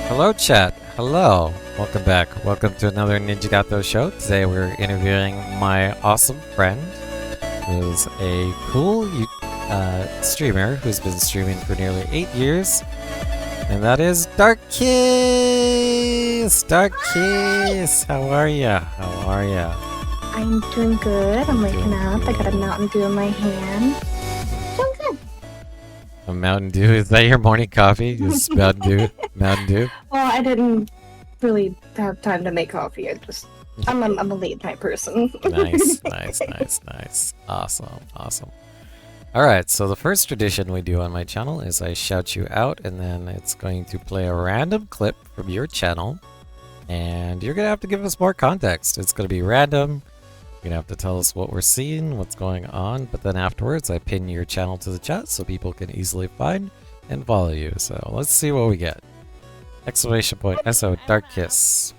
Hello, chat. Hello. Welcome back. Welcome to another Ninja show. Today we're interviewing my awesome friend, who's a cool streamer who's been streaming for nearly 8 years, and that is Dark Kiss. Dark Kiss, how are ya? How are ya? I'm doing good. I'm waking up. I got a Mountain Dew in my hand. Doing good. A Mountain Dew? Is that your morning coffee? Is Mountain Dew? Mountain Dew? Well, I didn't really have time to make coffee. I'm a late night person. Nice. Awesome. Alright, so the first tradition we do on my channel is I shout you out, and then it's going to play a random clip from your channel, and you're going to have to give us more context. It's going to be random. You're going to have to tell us what we're seeing, what's going on, but then afterwards I pin your channel to the chat so people can easily find and follow you. So let's see what we get. Exclamation point, SO, Dark Kiss.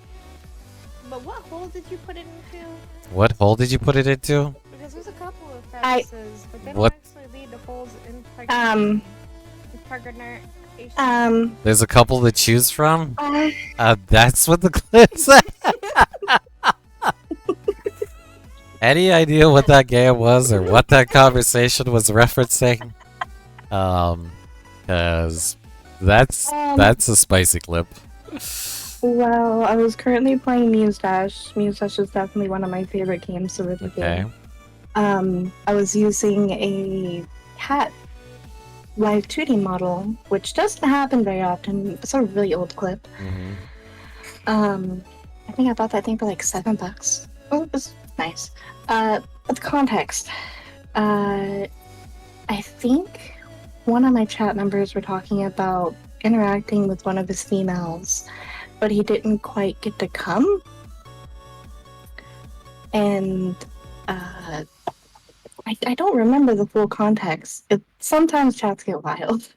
But what hole did you put it into? What hole did you put it into? Because there's a couple of phases, but they don't What? actually lead to holes in There's a couple to choose from? That's what the clip said. Any idea what that game was or what that conversation was referencing? Cause that's a spicy clip. Well, I was currently playing MEOW Dash. MEOW Dash is definitely one of my favorite games of the game. I was using a cat live 2D model, which doesn't happen very often. It's a really old clip. I think I bought that thing for like $7. Oh, it was nice. But the context. I think one of my chat members were talking about interacting with one of his females, but he didn't quite get to come. And I don't remember the full context. Sometimes chats get wild.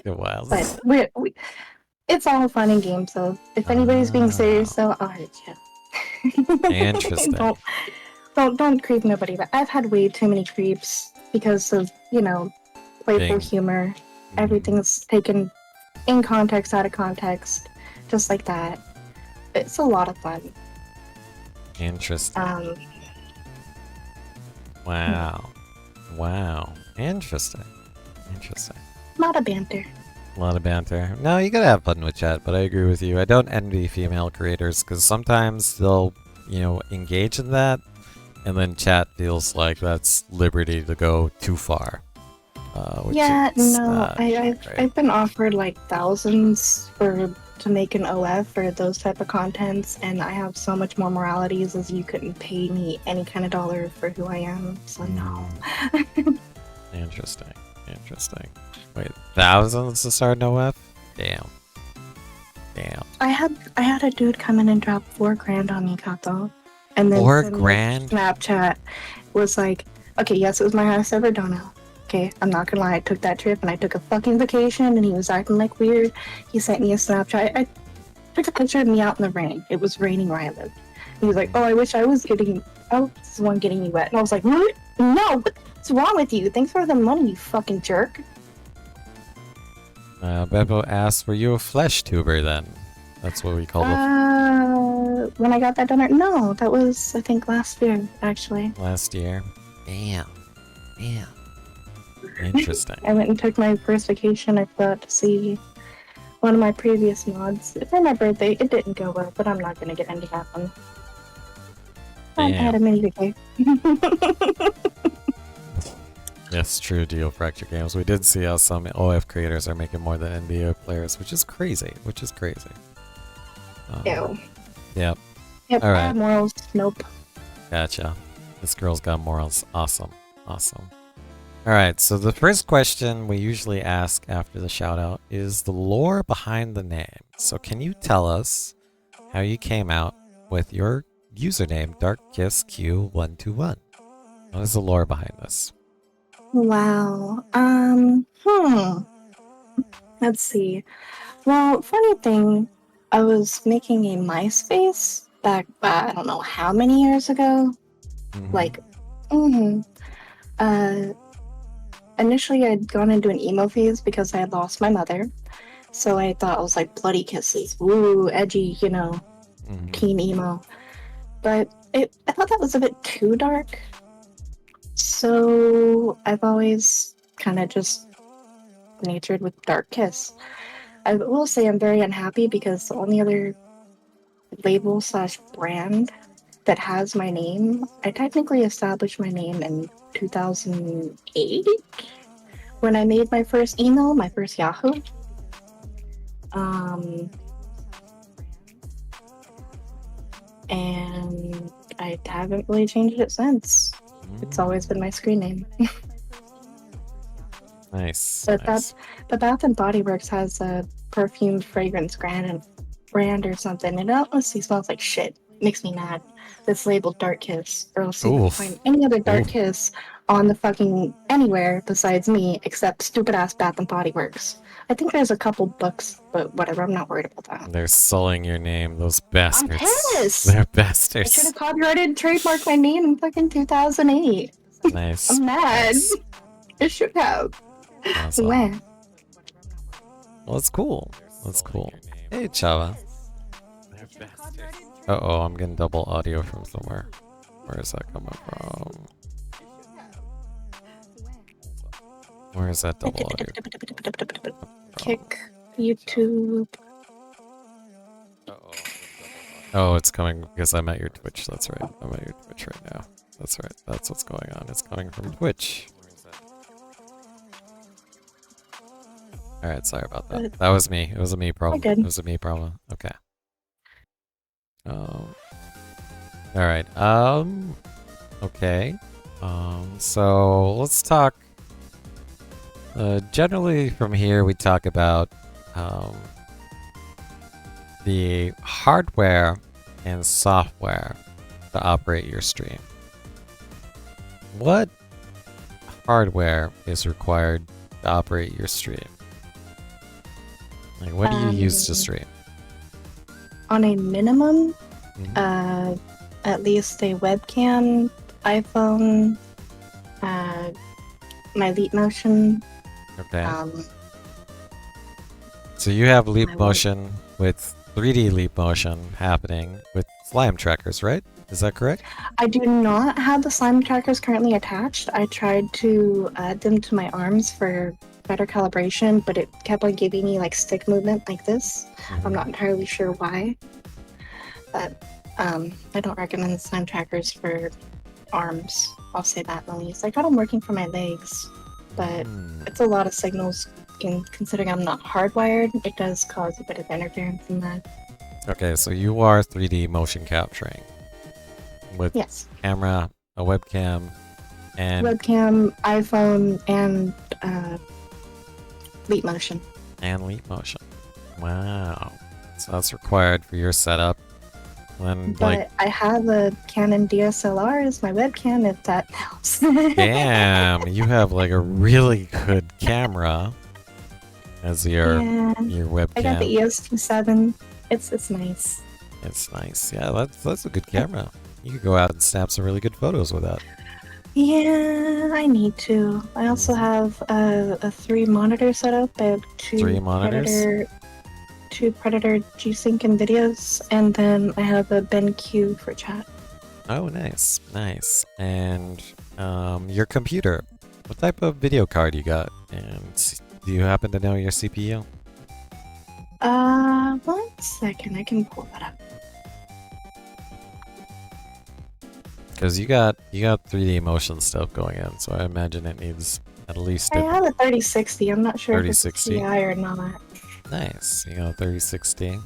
But it's all fun and games, so if anybody's being serious, though, I'll hurt you. Interesting. don't creep nobody, but I've had way too many creeps because of, playful humor. Everything's taken in context, out of context, just like that. It's a lot of fun. Interesting. Wow. Interesting. A lot of banter. No, you gotta have fun with chat, but I agree with you. I don't envy female creators because sometimes they'll, engage in that, and then chat feels like that's liberty to go too far. I've been offered like thousands to make an OF for those type of contents, and I have so much more moralities as you couldn't pay me any kind of dollar for who I am, so no. Interesting. Wait, thousands to start an OF? Damn. I had a dude come in and drop $4,000 on me, Kato. And then $4,000? Snapchat was like, okay, yes, it was my highest ever dono. Okay, I'm not gonna lie, I took that trip and I took a fucking vacation and he was acting like weird. He sent me a Snapchat. I took a picture of me out in the rain. It was raining where I lived. He was like, oh, I wish I was the one getting you wet. And I was like, what? No, what's wrong with you? Thanks for the money, you fucking jerk. Beppo asks, were you a flesh tuber then? That's what we call it. When I got that donor? No, that was, I think, last year, actually. Last year? Damn. Interesting. I went and took my first vacation. I thought to see one of my previous mods. For my birthday, it didn't go well, but I'm not going to get into that one. I had a mini vacation. That's true, Deal Fracture Games. We did see how some OF creators are making more than NBA players, which is crazy. Ew. Yep. All right. Morals. Nope. Gotcha. This girl's got morals. Awesome. Alright, so the first question we usually ask after the shout out is the lore behind the name. So can you tell us how you came out with your username DarkKissQ121? What is the lore behind this? Wow. Let's see. Well, funny thing, I was making a MySpace back, I don't know how many years ago. Initially I'd gone into an emo phase because I had lost my mother. So I thought it was like bloody kisses. Ooh, edgy, you know, teen emo. But I thought that was a bit too dark. So I've always kind of just natured with Dark Kiss. I will say I'm very unhappy because the only other label slash brand that has my name, I technically established my name in 2008 when I made my first email, my first Yahoo. And I haven't really changed it since. It's always been my screen name. Nice. But Nice. the Bath and Body Works has a perfume fragrance brand or something. It honestly smells like shit. Makes me mad. That's labeled Dark Kiss, or else you can find any other Dark Kiss on the fucking anywhere besides me, except stupid ass Bath and Body Works. I think there's a couple books, but whatever. I'm not worried about that. They're sullying your name, those bastards. I'm pissed. They're I should bastards. have copyrighted, trademarked my name in fucking 2008. Nice. I'm mad. Nice. I should have. Awesome. When? Well, that's cool. That's cool. Hey, Chava. Uh-oh, I'm getting double audio from somewhere. Where is that coming from? Where is that double audio? Kick, YouTube. Oh, it's coming because I'm at your Twitch. That's right. I'm at your Twitch right now. That's right. That's what's going on. It's coming from Twitch. Alright, sorry about that. That was me. It was a me problem. It was a me problem. Okay. Alright. Okay. So let's talk. Generally from here we talk about the hardware and software to operate your stream. What hardware is required to operate your stream? Like, what do you use to stream? On a minimum, at least a webcam, iPhone, my Leap Motion. Okay. So you have Leap Motion with 3D Leap Motion happening with slime trackers, right? Is that correct? I do not have the slime trackers currently attached. I tried to add them to my arms for better calibration, but it kept on giving me like stick movement like this. I'm not entirely sure why, but I don't recommend the slime trackers for arms. I'll say that at least. I got them working for my legs, but it's a lot of signals. Considering I'm not hardwired, it does cause a bit of interference in that. Okay, so you are 3D motion capturing with camera, a webcam, and webcam, iPhone, and Leap Motion. And Leap Motion. Wow. So that's required for your setup. Then, but I have a Canon DSLR as my webcam, if that helps. Damn, you have like a really good camera as your webcam. I got the EOS 2.7. It's nice. It's nice. Yeah, that's a good camera. You could go out and snap some really good photos with that. Yeah, I need to. I also have a 3 monitor setup. I have 2 3 monitors? Two Predator G-Sync and videos, and then I have a BenQ for chat. Oh, nice, nice. And your computer. What type of video card you got? And do you happen to know your CPU? 1 second, I can pull that up. Because you got 3D motion stuff going in, so I imagine it needs at least. I have a 3060. I'm not sure 3060. if it's TI or not. Nice. You got a 3060.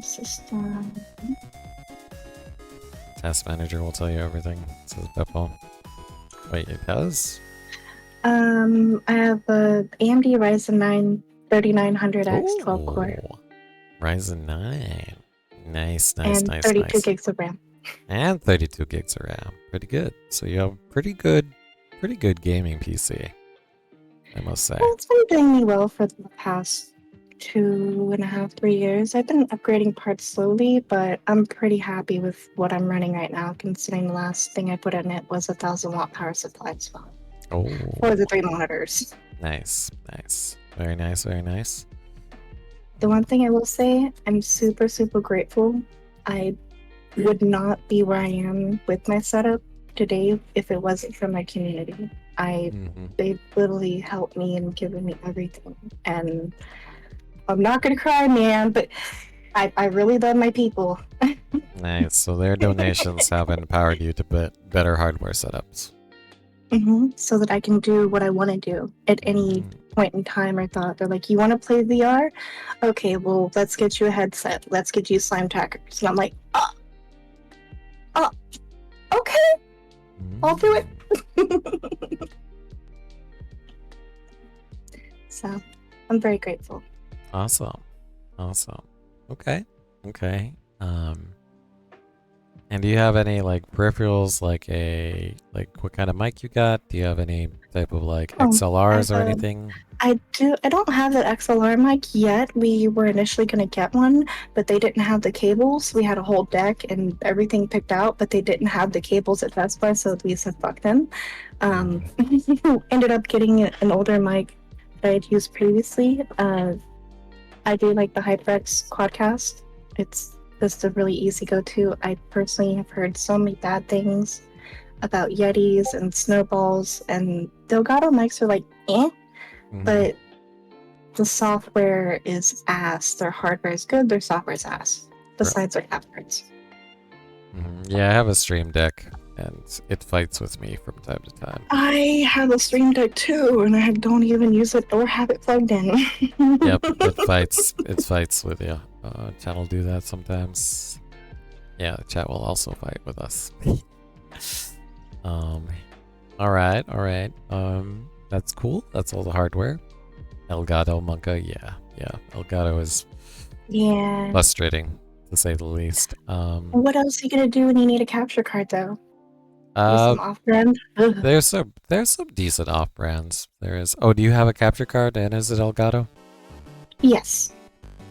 System. Task manager will tell you everything. It says Beppo. Wait, it does? I have a AMD Ryzen 9 3900X 12 core. Ryzen 9. Nice, and 32 gigs of RAM. And 32 gigs of RAM. Pretty good. So you have pretty good gaming PC, I must say. Well, it's been doing me well for the past 2.5, 3 years. I've been upgrading parts slowly, but I'm pretty happy with what I'm running right now, considering the last thing I put in it was a 1,000-watt power supply as well. Oh. For the 3 monitors. Nice, nice. Very nice, very nice. The one thing I will say, I'm super, super grateful. I would not be where I am with my setup today if it wasn't for my community. They've literally helped me and given me everything. And I'm not gonna cry, man, but I really love my people. Nice. So their donations have empowered you to better hardware setups. So that I can do what I want to do at any point in time or thought. They're like, you want to play VR? Okay, well, let's get you a headset. Let's get you slime tackers. And I'm like, okay, I'll do it. So, I'm very grateful. Awesome. Awesome. Okay. Okay. And do you have any like peripherals, like what kind of mic you got? Do you have any type of like XLRs or anything? I do. I don't have the XLR mic yet. We were initially going to get one, but they didn't have the cables. We had a whole deck and everything picked out, but they didn't have the cables at Best Buy, so we said fuck them. Ended up getting an older mic that I'd used previously. I do like the HyperX Quadcast. It's just a really easy go-to. I personally have heard so many bad things about Yetis and Snowballs, and the Elgato mics are like, but the software is ass. Their hardware is good, their software is ass. Besides their capwords. Yeah, I have a Stream Deck, and it fights with me from time to time. I have a Stream Deck too, and I don't even use it or have it plugged in. Yep, it fights with you. Chat will do that sometimes. Yeah, the chat will also fight with us. Alright. That's cool. That's all the hardware. Elgato Monka, yeah. Elgato is frustrating, to say the least. What else are you gonna do when you need a capture card, though? Some off-brand? There's some decent off-brands. There is. Oh, do you have a capture card, and is it Elgato? Yes.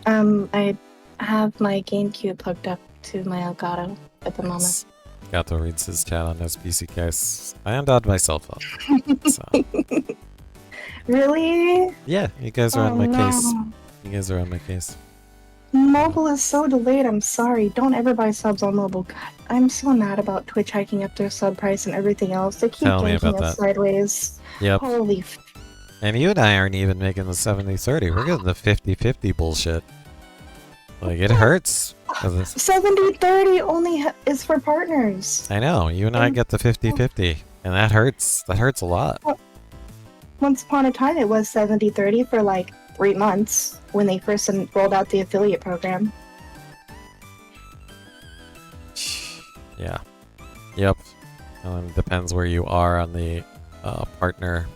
I have my GameCube hooked up to my Elgato at the moment. Gato reads his chat on his PC case and on my cell phone. So. Really? Yeah, you guys are on my case. You guys are on my case. Mobile is so delayed, I'm sorry. Don't ever buy subs on mobile. God, I'm so mad about Twitch hiking up their sub price and everything else. They keep ganking us sideways. Yep. Holy and you and I aren't even making the 70-30. We're getting the 50-50 bullshit. Like, it hurts. 70-30 only is for partners. I know. You and I get the 50-50. And that hurts. That hurts a lot. Well, once upon a time, it was 70-30 for like 3 months when they first rolled out the affiliate program. Yeah. Yep. It depends where you are on the partner.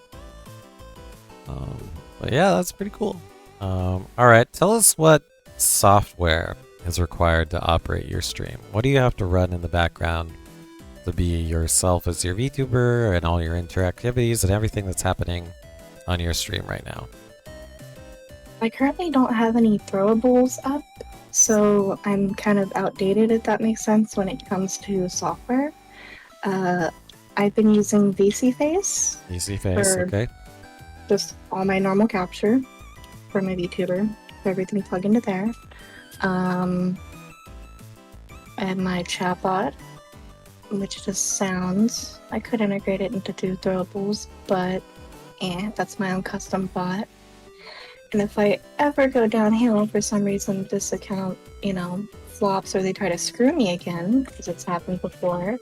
But yeah, that's pretty cool. Alright, tell us what software is required to operate your stream. What do you have to run in the background to be yourself as your VTuber and all your interactivities and everything that's happening on your stream right now? I currently don't have any throwables up, so I'm kind of outdated, if that makes sense, when it comes to software. I've been using VCFace. VCFace, okay. Just all my normal capture for my VTuber. Everything plug into there. And my chatbot, which just sounds. I could integrate it into two throwables, but that's my own custom bot. And if I ever go downhill for some reason, this account, flops or they try to screw me again, because it's happened before,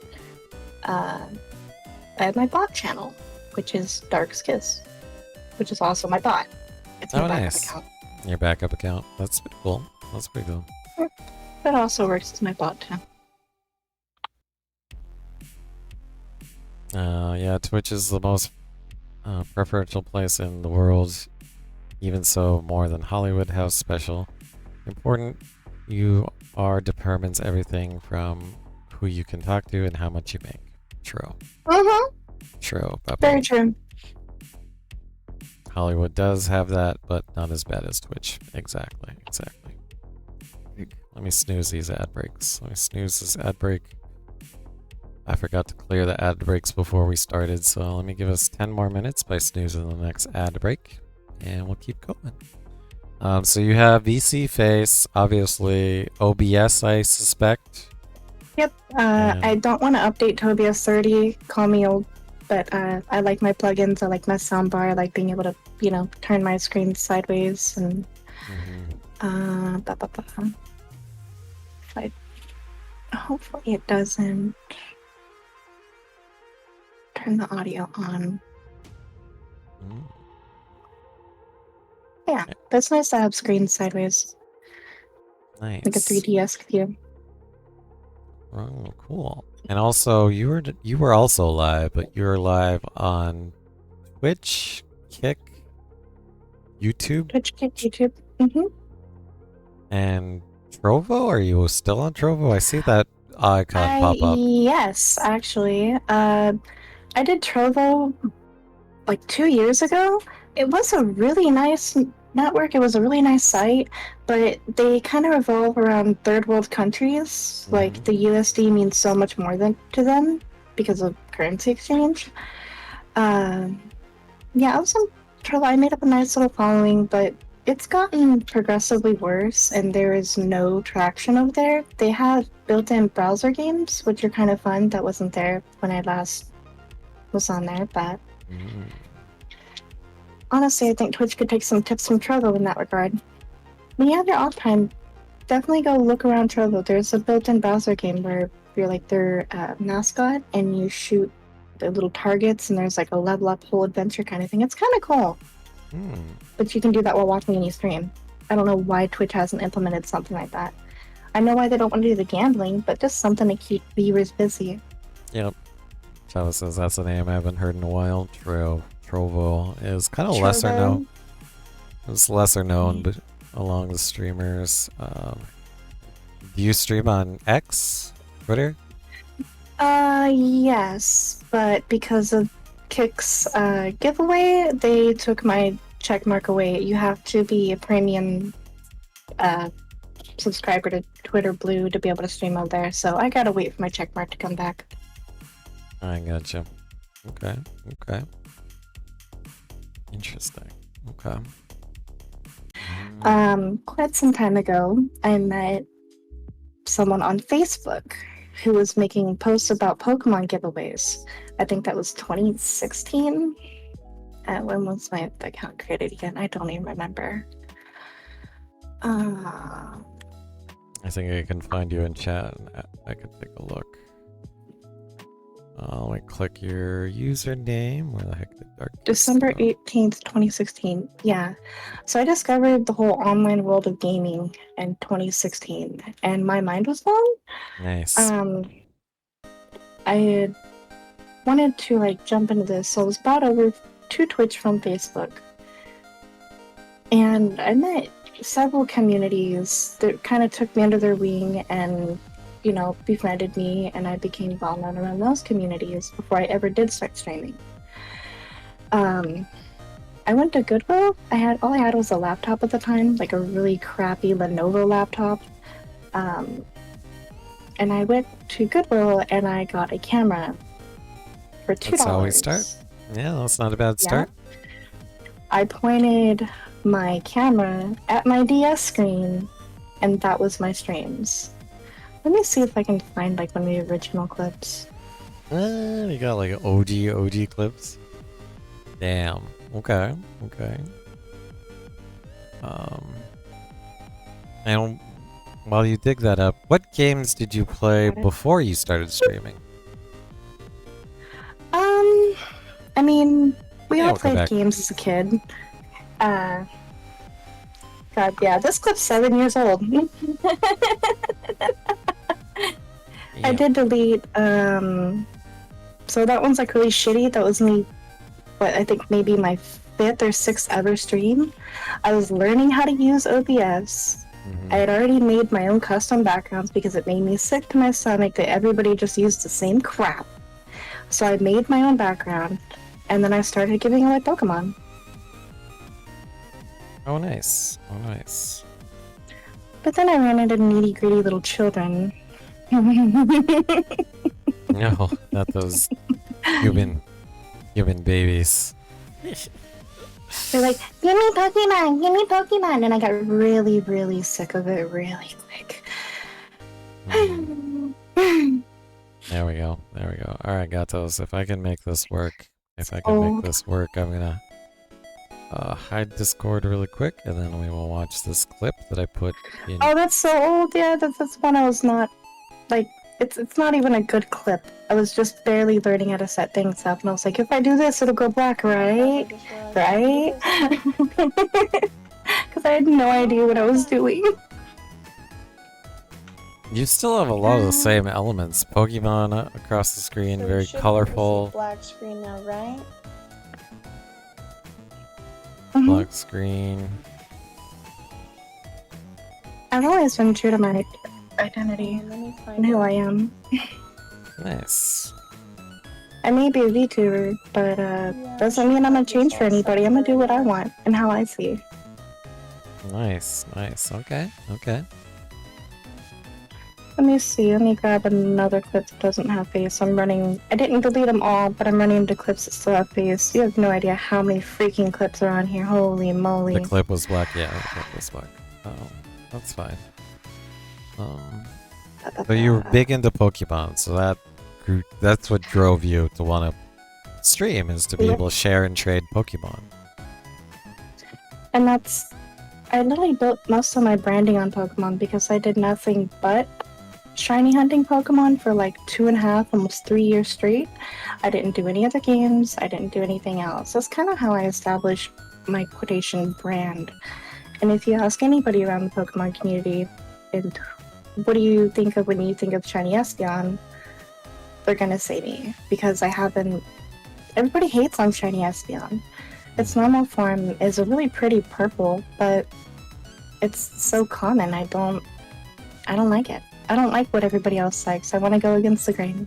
I have my bot channel, which is Dark's Kiss, which is also my bot. It's my backup account. Your backup account. That's pretty cool. That's pretty cool. That also works as my bot too. Yeah, Twitch is the most preferential place in the world. Even so, more than Hollywood. How special. Important you are determines everything from who you can talk to and how much you make. True. True. Very true. Hollywood does have that, but not as bad as Twitch. Exactly. Let me snooze these ad breaks. Let me snooze this ad break. I forgot to clear the ad breaks before we started, so let me give us 10 more minutes by snoozing the next ad break, and we'll keep going. So you have VC Face, obviously OBS, I suspect. Yep. I don't want to update to OBS 30. Call me old, but I like my plugins. I like my soundbar. I like being able to, turn my screen sideways and. Hopefully it doesn't turn the audio on. Yeah, that's nice to have screens sideways. Nice. Like a 3DS view. Oh, cool. And also, you were also live, but you were live on Twitch, Kick, YouTube? Twitch, Kick, YouTube. And Trovo? Are you still on Trovo? I see that icon pop up. Yes, actually. I did Trovo like 2 years ago. It was a really nice network. It was a really nice site, but they kind of revolve around third world countries. Like the USD means so much more to them because of currency exchange. Yeah, I was on Trovo. I made up a nice little following, but it's gotten progressively worse, and there is no traction over there. They have built-in browser games, which are kind of fun. That wasn't there when I last was on there, but honestly, I think Twitch could take some tips from Trovo in that regard. When you have your off time, definitely go look around Trovo. There's a built-in browser game where you're like their mascot, and you shoot the little targets, and there's like a level up whole adventure kind of thing. It's kind of cool. But you can do that while watching any stream. I don't know why Twitch hasn't implemented something like that. I know why they don't want to do the gambling, but just something to keep viewers busy. Yep. Chava says that's a name I haven't heard in a while. Trovo is kind of lesser known. It's lesser known, but along the streamers. Do you stream on X, Twitter? Yes, but because of Kick's giveaway, they took my check mark away. You have to be a premium subscriber to Twitter Blue to be able to stream out there, so I gotta wait for my check mark to come back. I gotcha. Okay. Interesting. Okay. Quite some time ago, I met someone on Facebook who was making posts about Pokemon giveaways. I think that was 2016. When was my account created again? I don't even remember. I think I can find you in chat. I could take a look. Let me click your username. Where the heck did Dark? December 18th, 2016. Yeah. So I discovered the whole online world of gaming in 2016, and my mind was blown. Nice. I had wanted to jump into this, so I was brought over to Twitch from Facebook, and I met several communities that kind of took me under their wing and befriended me, and I became well known around those communities before I ever did start streaming. I went to Goodwill. All I had was a laptop at the time, like a really crappy Lenovo laptop. And I went to Goodwill and I got a camera for $2. That's how we start. Yeah, that's not a bad start. I pointed my camera at my DS screen, and that was my streams. Let me see if I can find one of the original clips. We got OG clips. Damn. Okay. And while you dig that up, what games did you play before you started streaming? I mean, we all played games as a kid. God, yeah, this clip's 7 years old. I did delete, so that one's really shitty. That was me, I think maybe my 5th or 6th ever stream. I was learning how to use OBS. I had already made my own custom backgrounds because it made me sick to my stomach that everybody just used the same crap. So I made my own background, and then I started giving away Pokemon. Oh, nice. But then I ran into needy, greedy little children. Yeah, No, not those human babies. They're like, give me Pokemon, and I got really, really sick of it really quick. There we go. Alright, Gatos, if I can make this work, I'm gonna hide Discord really quick, and then we will watch this clip that I put in. Oh, that's so old. Yeah, that's one I was not, like, it's not even a good clip. I was just barely learning how to set things up, and I was like, if I do this, it'll go black, right? Right? Because I had no idea what I was doing. You still have a lot of the same elements. Pokemon across the screen, So very you should colorful. see black screen now, right? Black screen. I've always been true to my identity Let me find and who out. I am. Nice. I may be a VTuber, but doesn't mean I'm gonna change for anybody. I'm gonna do what I want and how I see. Nice. Okay. Let me see. Let me grab another clip that doesn't have face. I didn't delete them all, but I'm running into clips that still have face. You have no idea how many freaking clips are on here. Holy moly. The clip was black, yeah, the clip was black. Oh, that's fine. So you were big into Pokemon, so that's what drove you to want to stream, is to be able to share and trade Pokemon. And I literally built most of my branding on Pokemon because I did nothing but shiny hunting Pokemon for like 2.5, almost 3 years straight. I didn't do any other games. I didn't do anything else. That's kind of how I established my quotation brand. And if you ask anybody around the Pokemon community, and what do you think of when you think of shiny Espeon, they're gonna say me because I haven't. Everybody hates on shiny Espeon. Its normal form is a really pretty purple, but it's so common. I don't like it. I don't like what everybody else likes. I want to go against the grain.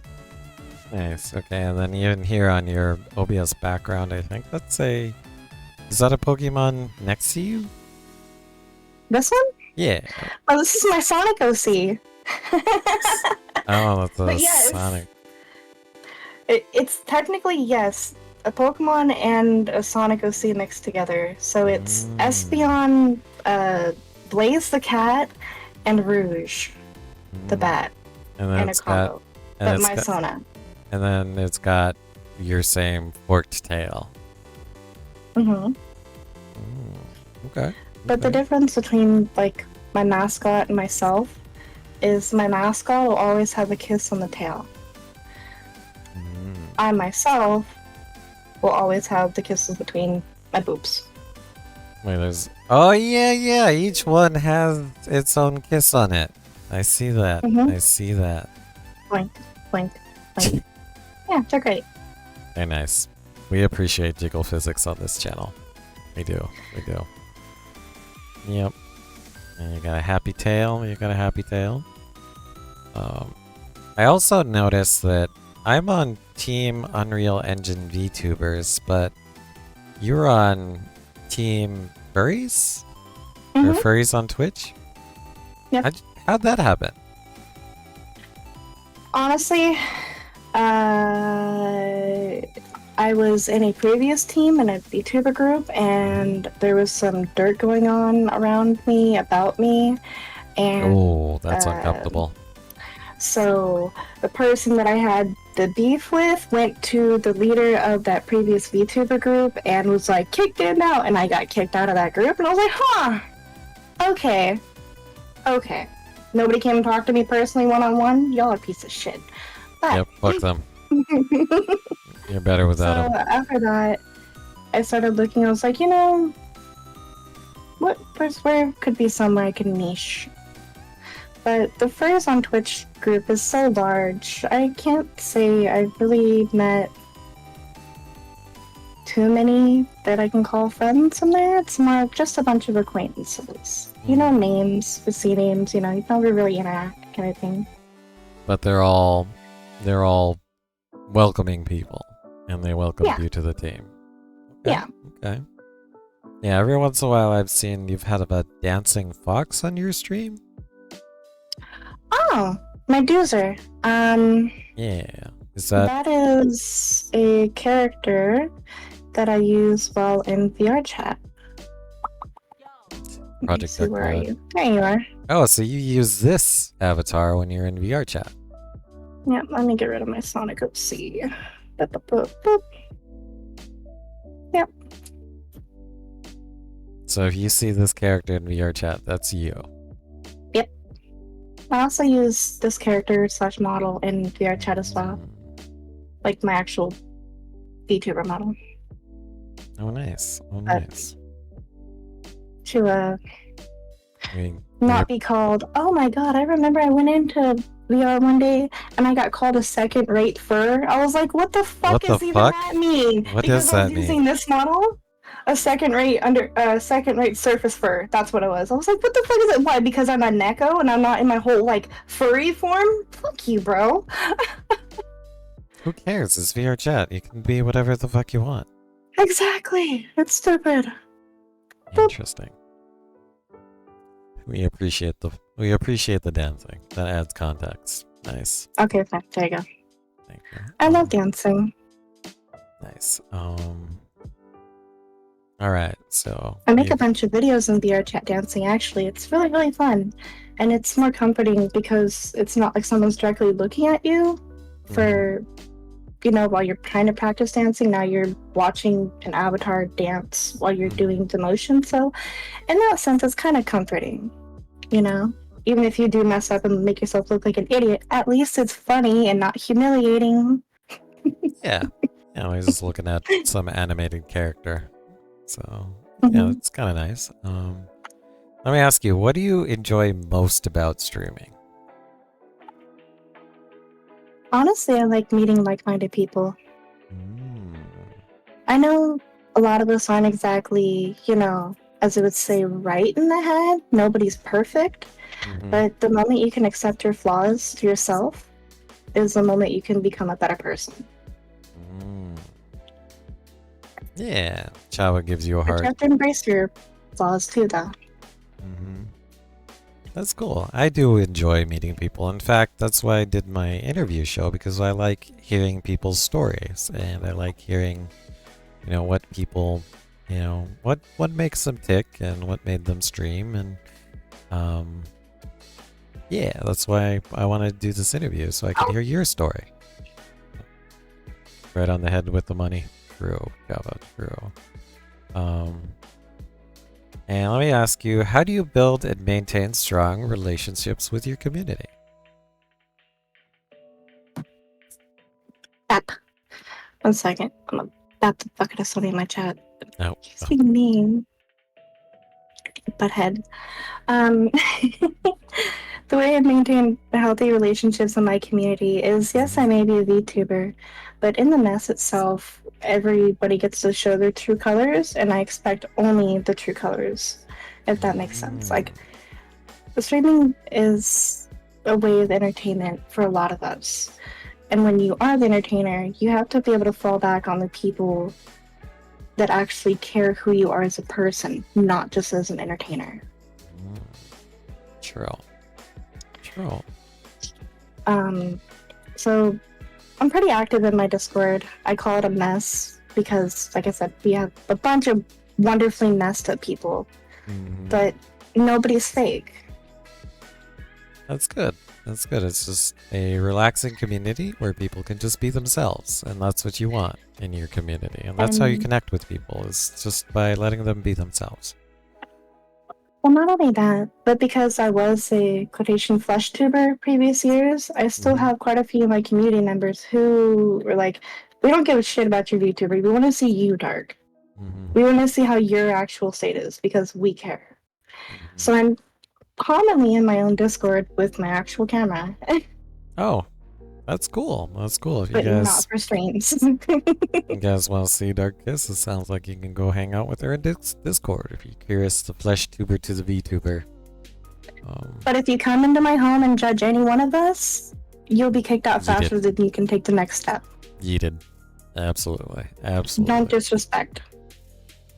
Nice, okay, and then even here on your OBS background, I think is that a Pokemon next to you? This one? Yeah. Oh, this is my Sonic OC. Oh, that's a But yeah, Sonic. It's technically, yes, a Pokemon and a Sonic OC mixed together. So it's Espeon, Blaze the cat, and Rouge the bat, And then and a it's combo. But my Sona. And then it's got your same forked tail. Mm-hmm. Okay. But the difference between, like, my mascot and myself is my mascot will always have a kiss on the tail. I myself will always have the kisses between my boobs. Wait, oh yeah, each one has its own kiss on it. I see that. I see that. Blink, blink, blink. Yeah, they're great. Very nice. We appreciate jiggle physics on this channel. We do. Yep. And you got a happy tail. I also noticed that I'm on Team Unreal Engine VTubers, but you're on Team Furries? Or Furries on Twitch? Yep. How'd that happen? Honestly, I was in a previous team in a VTuber group, and there was some dirt going on around me, about me, and... Oh, that's uncomfortable. So, the person that I had the beef with went to the leader of that previous VTuber group and was like, kick him out, and I got kicked out of that group, and I was like, huh, okay. Nobody came and talked to me personally one-on-one? Y'all are a piece of shit. But... Yep, fuck them. You're better without them. So after that, I started looking. I was like, where could be somewhere I can niche? But the Furs on Twitch group is so large. I can't say I've really met too many that I can call friends in there. It's more of just a bunch of acquaintances. Names, we see names. We don't really interact, kind of thing. But they're all welcoming people, and they welcome you to the team. Okay. Yeah. Okay. Yeah, every once in a while I've seen you've had a dancing fox on your stream. Oh, my doozer. Yeah. Is that That is a character that I use while in VR chat. Let me Project see, Dark where are Cloud? you? There you are. Oh, so you use this avatar when you're in VR chat. Yep, let me get rid of my Sonic OC. Boop, boop, boop, boop. Yep. So if you see this character in VR chat, that's you. Yep. I also use this character / model in VR chat as well. Like my actual VTuber model. Oh, nice. Oh, But nice. to I mean, not be called, oh my god, I remember I went into VR one day and I got called a second-rate fur. I was like, what the fuck What the even fuck? that mean? What Because does I was that using mean? this model, a second-rate surface fur. That's what it was. I was like, what the fuck is it? Why? Because I'm a Neko and I'm not in my whole like furry form? Fuck you, bro. Who cares? It's VR chat. You can be whatever the fuck you want. Exactly. It's stupid. Interesting. We appreciate the dancing. That adds context. Nice. Okay, fine. There you go. Thank you. I love dancing. Nice. Alright, so I make a bunch of videos in VR chat dancing, actually. It's really, really fun. And it's more comforting because it's not like someone's directly looking at you for, you know, while you're trying to practice dancing. Now you're watching an avatar dance while you're doing the motion. So, in that sense, it's kind of comforting, you know? Even if you do mess up and make yourself look like an idiot, at least it's funny and not humiliating. Yeah. I was just looking at some animated character. So, yeah, it's kind of nice. Let me ask you, what do you enjoy most about streaming? Honestly, I like meeting like-minded people. I know a lot of us aren't exactly, you know, as it would say, right in the head. Nobody's perfect. But the moment you can accept your flaws to yourself is the moment you can become a better person. Yeah, Chava gives you a heart. You have to embrace your flaws too, though. That's cool. I do enjoy meeting people. In fact, that's why I did my interview show, because I like hearing people's stories and I like hearing, you know, what people, you know, what makes them tick and what made them stream. And yeah, that's why I wanted to do this interview, so I could hear your story. Right on the head with the money. True, Java, true. And let me ask you, how do you build and maintain strong relationships with your community? Bap. 1 second. I'm gonna bap the fuck out of somebody in my chat. Oh. Excuse me, name. Butthead. The way I maintain healthy relationships in my community is, yes, I may be a VTuber, but in the mess itself, everybody gets to show their true colors, and I expect only the true colors, if that makes sense. Like, the streaming is a way of entertainment for a lot of us. And when you are the entertainer, you have to be able to fall back on the people that actually care who you are as a person, not just as an entertainer. True. True. So I'm pretty active in my Discord. I call it a mess because, like I said, we have a bunch of wonderfully messed up people, but nobody's fake. That's good. That's good. It's just a relaxing community where people can just be themselves, and that's what you want in your community. And that's how you connect with people, is just by letting them be themselves. Well, not only that, but because I was a quotation flesh tuber previous years, I still have quite a few of my community members who were like, we don't give a shit about your VTuber. We want to see you, Dark. We want to see how your actual state is because we care. So I'm commonly in my own Discord with my actual camera. Oh, that's cool. That's cool. If you But guys, not for streams. you guys want to see Dark Kiss, it sounds like you can go hang out with her in Discord if you're curious, the flesh tuber to the VTuber. But if you come into my home and judge any one of us, you'll be kicked out faster than you can take the next step. Yeeted. Absolutely. Absolutely. Don't disrespect.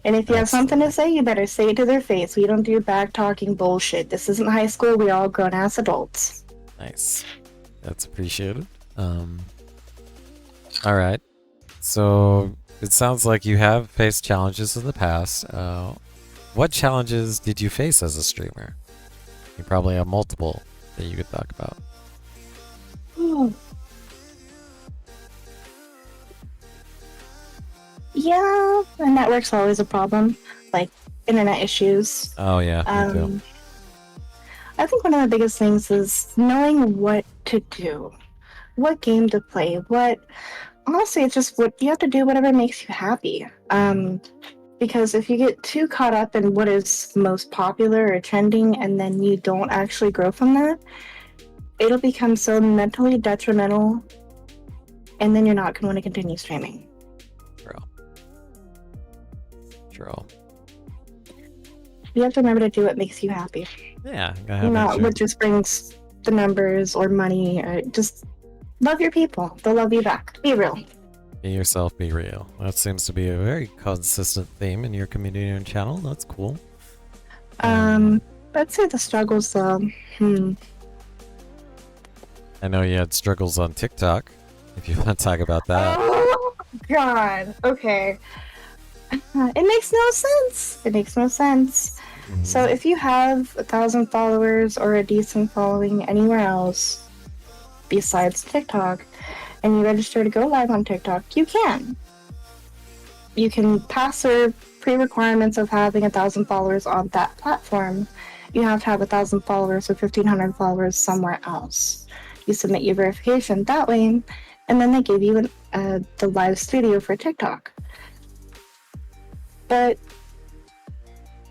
And if you have something to say, you better say it to their face. We don't do back talking bullshit. This isn't high school. We're all grown ass adults. Nice. That's appreciated. All right. So it sounds like you have faced challenges in the past. What challenges did you face as a streamer? You probably have multiple that you could talk about. Yeah, the network's always a problem. Like internet issues. Oh yeah, me too. I think one of the biggest things is knowing what to do, what game to play, honestly, it's just what you have to do, whatever makes you happy. Because if you get too caught up in what is most popular or trending and then you don't actually grow from that, it'll become so mentally detrimental and then you're not going to want to continue streaming. True. You have to remember to do what makes you happy. Yeah. Not what just brings the numbers or money. Or just love your people. They'll love you back. Be real. Be yourself, be real. That seems to be a very consistent theme in your community and channel. That's cool. I'd say the struggles though. I know you had struggles on TikTok. If you want to talk about that. Oh God. Okay. It makes no sense. It makes no sense. So if you have 1,000 followers or a decent following anywhere else besides TikTok, and you register to go live on TikTok, you can. You can pass the pre-requirements of having 1,000 followers on that platform. You have to have 1,000 followers or 1,500 followers somewhere else. You submit your verification that way, and then they give you the live studio for TikTok. But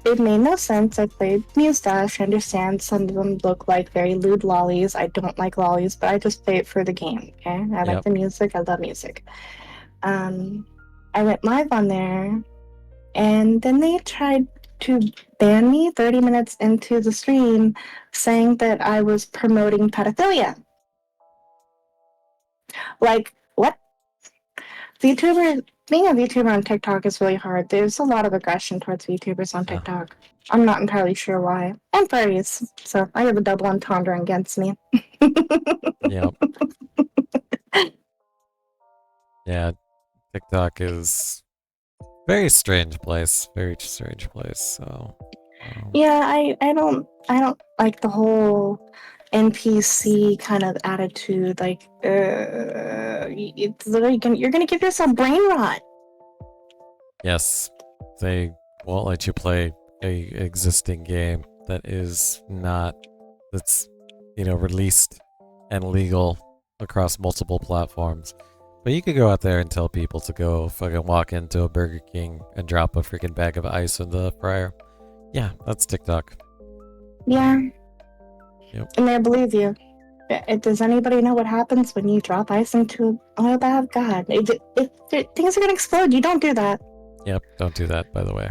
it made no sense. I played MEOW. I understand some of them look like very lewd lollies. I don't like lollies, but I just play it for the game, okay? I like the music. I love music. I went live on there, and then they tried to ban me 30 minutes into the stream, saying that I was promoting pedophilia. Like, what? Being a VTuber on TikTok is really hard. There's a lot of aggression towards VTubers on TikTok. I'm not entirely sure why. And furries, so I have a double entendre against me. Yep. Yeah, TikTok is very strange place. Very strange place. So. Yeah, I don't like the whole NPC kind of attitude. Like, it's literally you're gonna give yourself brain rot. Yes, they won't let you play a existing game that's released and legal across multiple platforms. But you could go out there and tell people to go fucking walk into a Burger King and drop a freaking bag of ice in the fryer. Yeah, that's TikTok. Yeah. Yep. And they believe you. Does anybody know what happens when you drop ice into an oil bath? God, things are gonna explode. You don't do that. Yep, don't do that, by the way.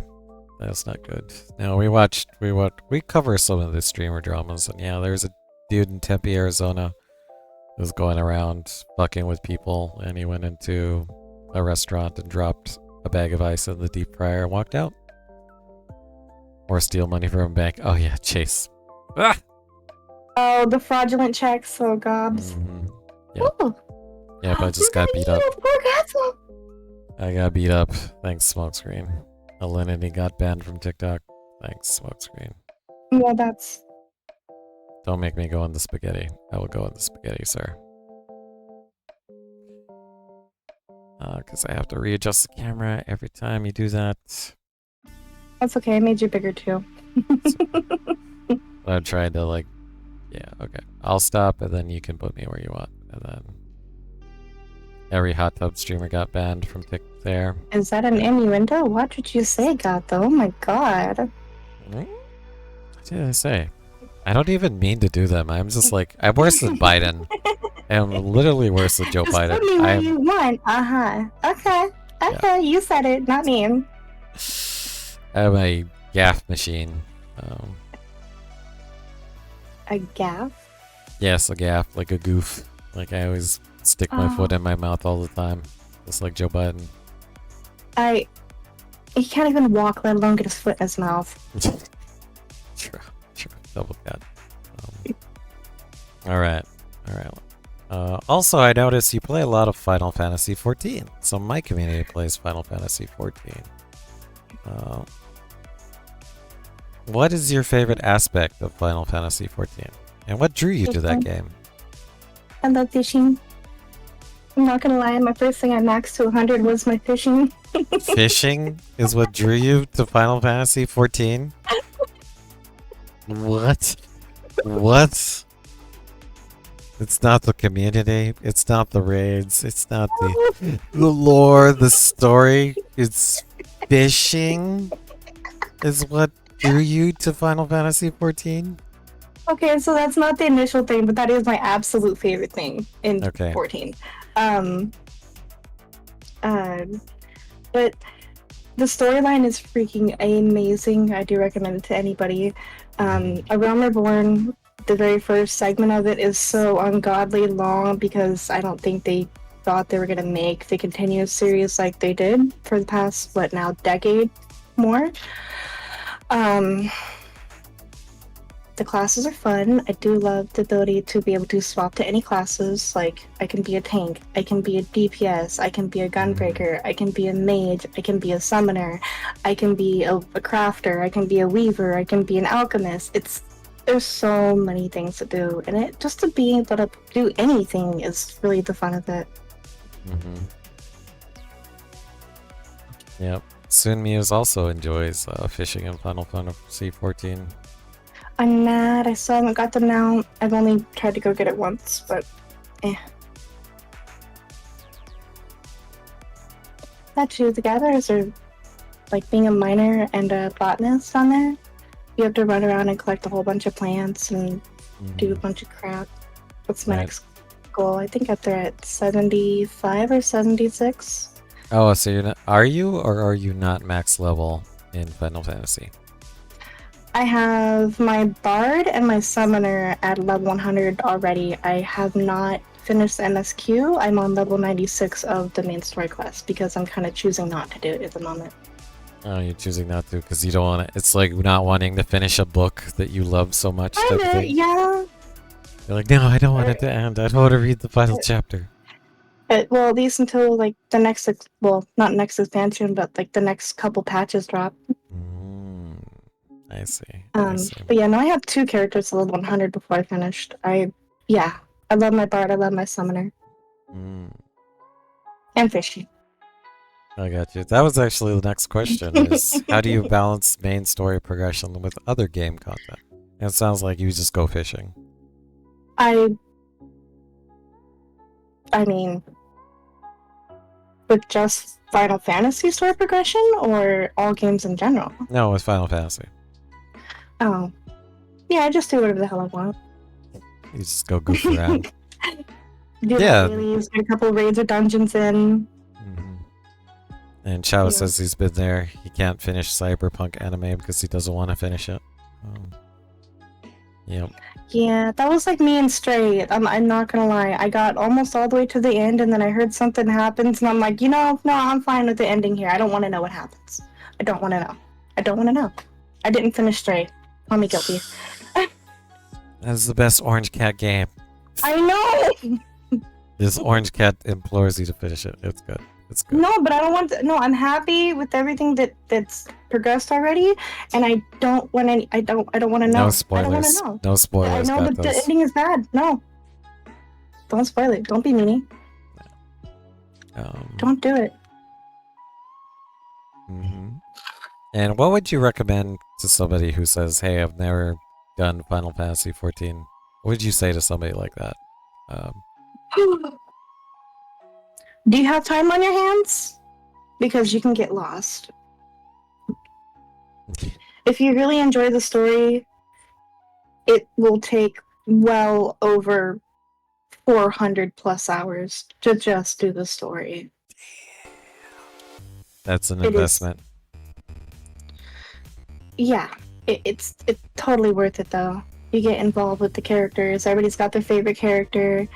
That's not good. Now, we cover some of the streamer dramas, and yeah, there's a dude in Tempe, Arizona, who was going around fucking with people, and he went into a restaurant and dropped a bag of ice in the deep fryer and walked out. Or steal money from a bank. Oh yeah, Chase. Ah! Oh, the fraudulent checks. Oh, gobs. Yep. Yep, I just got beat up. I got beat up. Thanks, Smokescreen. Alinity got banned from TikTok. Thanks, Smokescreen. Well, that's... Don't make me go in the spaghetti. I will go in the spaghetti, sir. Because I have to readjust the camera every time you do that. That's okay. I made you bigger, too. I'm trying to, like... Yeah, okay. I'll stop, and then you can put me where you want. And then... Every hot tub streamer got banned from there. Is that an innuendo? What did you say, Gato? Oh my god. What did I say? I don't even mean to do them. I'm just like, I'm worse than Biden. I'm literally worse than Joe Biden. Tell me what you want. Okay. Okay, yeah. You said it, not me. I'm a gaff machine. A gaff? Yes, a gaff, like a goof. Like I always stick my foot in my mouth all the time, just like Joe Biden. He can't even walk, let alone get his foot in his mouth. True. Double cat. All right. Also, I noticed you play a lot of Final Fantasy 14. So my community plays Final Fantasy 14. What is your favorite aspect of Final Fantasy 14? And what drew you to that game? I love fishing. I'm not gonna lie, my first thing I maxed to 100 was my fishing. Fishing is what drew you to Final Fantasy 14? What? What? It's not the community. It's not the raids. It's not the lore, the story. It's fishing is what drew you to Final Fantasy 14? Okay, so that's not the initial thing, but that is my absolute favorite thing in 14. But the storyline is freaking amazing. I do recommend it to anybody. A Realm Reborn, the very first segment of it is so ungodly long because I don't think they thought they were going to make the continuous series like they did for the past, decade more. The classes are fun. I do love the ability to be able to swap to any classes. Like, I can be a tank, I can be a DPS, I can be a gunbreaker, I can be a mage, I can be a summoner, I can be a crafter, I can be a weaver, I can be an alchemist. There's so many things to do, and just to be able to do anything is really the fun of it. Yep. Soon Muse also enjoys fishing in Final Fantasy 14. I'm mad. I still haven't got them now. I've only tried to go get it once, but That two together is like being a miner and a botanist on there. You have to run around and collect a whole bunch of plants and do a bunch of crap. What's my next goal? I think they're at 75 or 76. Oh, so you're not, are you or are you not max level in Final Fantasy? I have my Bard and my Summoner at level 100 already. I have not finished the MSQ. I'm on level 96 of the main story quest because I'm kind of choosing not to do it at the moment. Oh, you're choosing not to because you don't want to. It's like not wanting to finish a book that you love so much. Yeah. You're like, no, I don't want it to end. I don't want to read the final chapter. Well, at least until like the next, not next expansion, but like the next couple patches drop. I see. But yeah, no, I have two characters at level 100 before I finished. I love my Bard, I love my Summoner. And Fishy. I got you. That was actually the next question is how do you balance main story progression with other game content? And it sounds like you just go fishing. I mean, with just Final Fantasy story progression or all games in general? No, with Final Fantasy. Oh. Yeah, I just do whatever the hell I want. You just go goof around. Do dailies, get a couple raids or dungeons in. And Chao says he's been there. He can't finish Cyberpunk anime because he doesn't want to finish it. Yep. Yeah, that was like me and Stray. I'm not gonna lie. I got almost all the way to the end, and then I heard something happens, and I'm like, no, I'm fine with the ending here. I don't want to know what happens. I don't want to know. I didn't finish Stray. Call me guilty. That's the best Orange Cat game. I know! This Orange Cat implores you to finish it. It's good. It's good. No, but I don't want to. No, I'm happy with everything that's progressed already, and I don't want any. I don't want to know. No spoilers. I don't want to know. No spoilers. I know, but the ending is bad. No. Don't spoil it. Don't be meanie. Don't do it. And what would you recommend to somebody who says, "Hey, I've never done Final Fantasy 14"? What would you say to somebody like that? Do you have time on your hands? Because you can get lost. If you really enjoy the story, it will take well over 400 plus hours to just do the story. That's an investment. Yeah, it's totally worth it though. You get involved with the characters. Everybody's got their favorite character.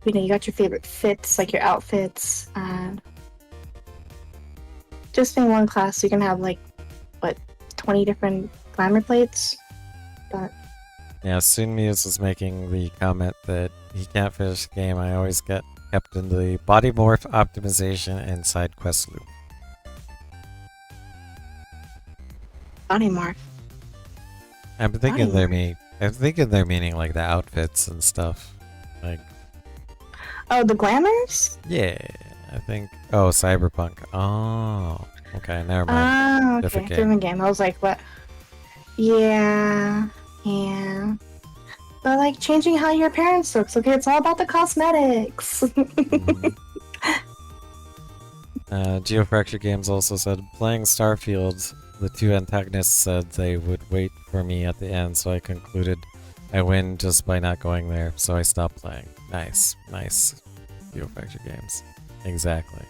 You got your favorite fits, like your outfits. Just being one class, you can have 20 different glamour plates. But Yeah, Soon Muse was making the comment that he can't finish the game. I always get kept in the body morph optimization and side quest loop. Body morph. I'm thinking they're meaning like the outfits and stuff. Like, Oh, the glamours? yeah, I think. Oh, Cyberpunk. Oh, okay, never mind. Ah, okay. Different game. Different game. I was like, what? Yeah. Yeah. But like changing how your parents looks, okay, it's all about the cosmetics. Geofracture Games also said, playing Starfield, the two antagonists said they would wait for me at the end, so I concluded I win just by not going there, so I stopped playing. Nice, nice. Geofracture Games. Exactly.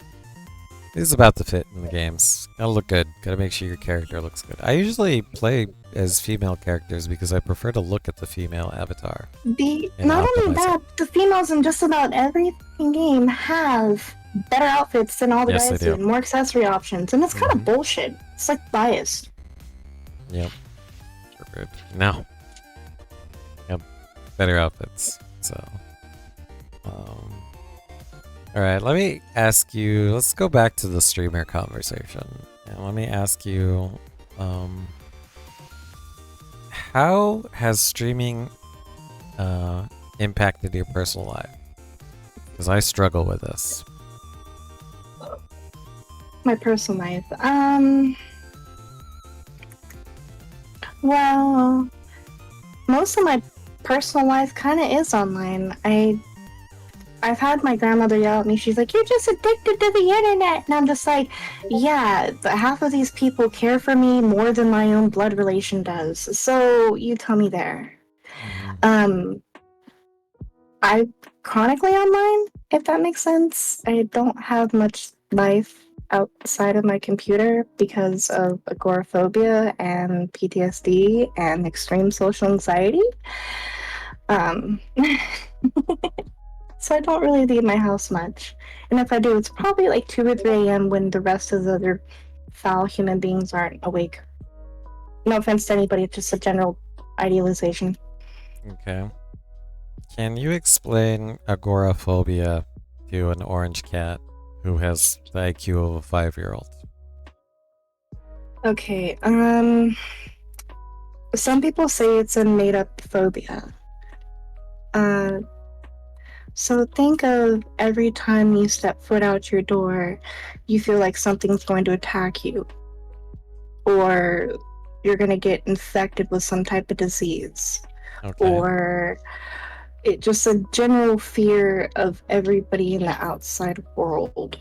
This is about to fit in the games. Gotta look good. Gotta make sure your character looks good. I usually play as female characters because I prefer to look at the female avatar. Not only that, the females in just about every game have better outfits than all the Yes, guys they do. and more accessory options, and it's kind of bullshit. It's like biased. Yep. Good. No. Yep. Better outfits. So. Alright, let me ask you. Let's go back to the streamer conversation. And let me ask you. How has streaming impacted your personal life? Because I struggle with this. My personal life. Well, most of my personal life kind of is online. I've had my grandmother yell at me. She's like, "You're just addicted to the internet," and I'm just like, "Yeah, half of these people care for me more than my own blood relation does." So you tell me there. I'm chronically online, if that makes sense. I don't have much life outside of my computer because of agoraphobia and PTSD and extreme social anxiety. So I don't really leave my house much. And if I do, it's probably like 2 or 3 a.m. when the rest of the other foul human beings aren't awake. No offense to anybody, it's just a general idealization. Okay. Can you explain agoraphobia to an orange cat who has the IQ of a 5-year-old? Okay, some people say it's a made-up phobia. So think of every time you step foot out your door, you feel like something's going to attack you. Or you're going to get infected with some type of disease. Okay. Or it just a general fear of everybody in the outside world.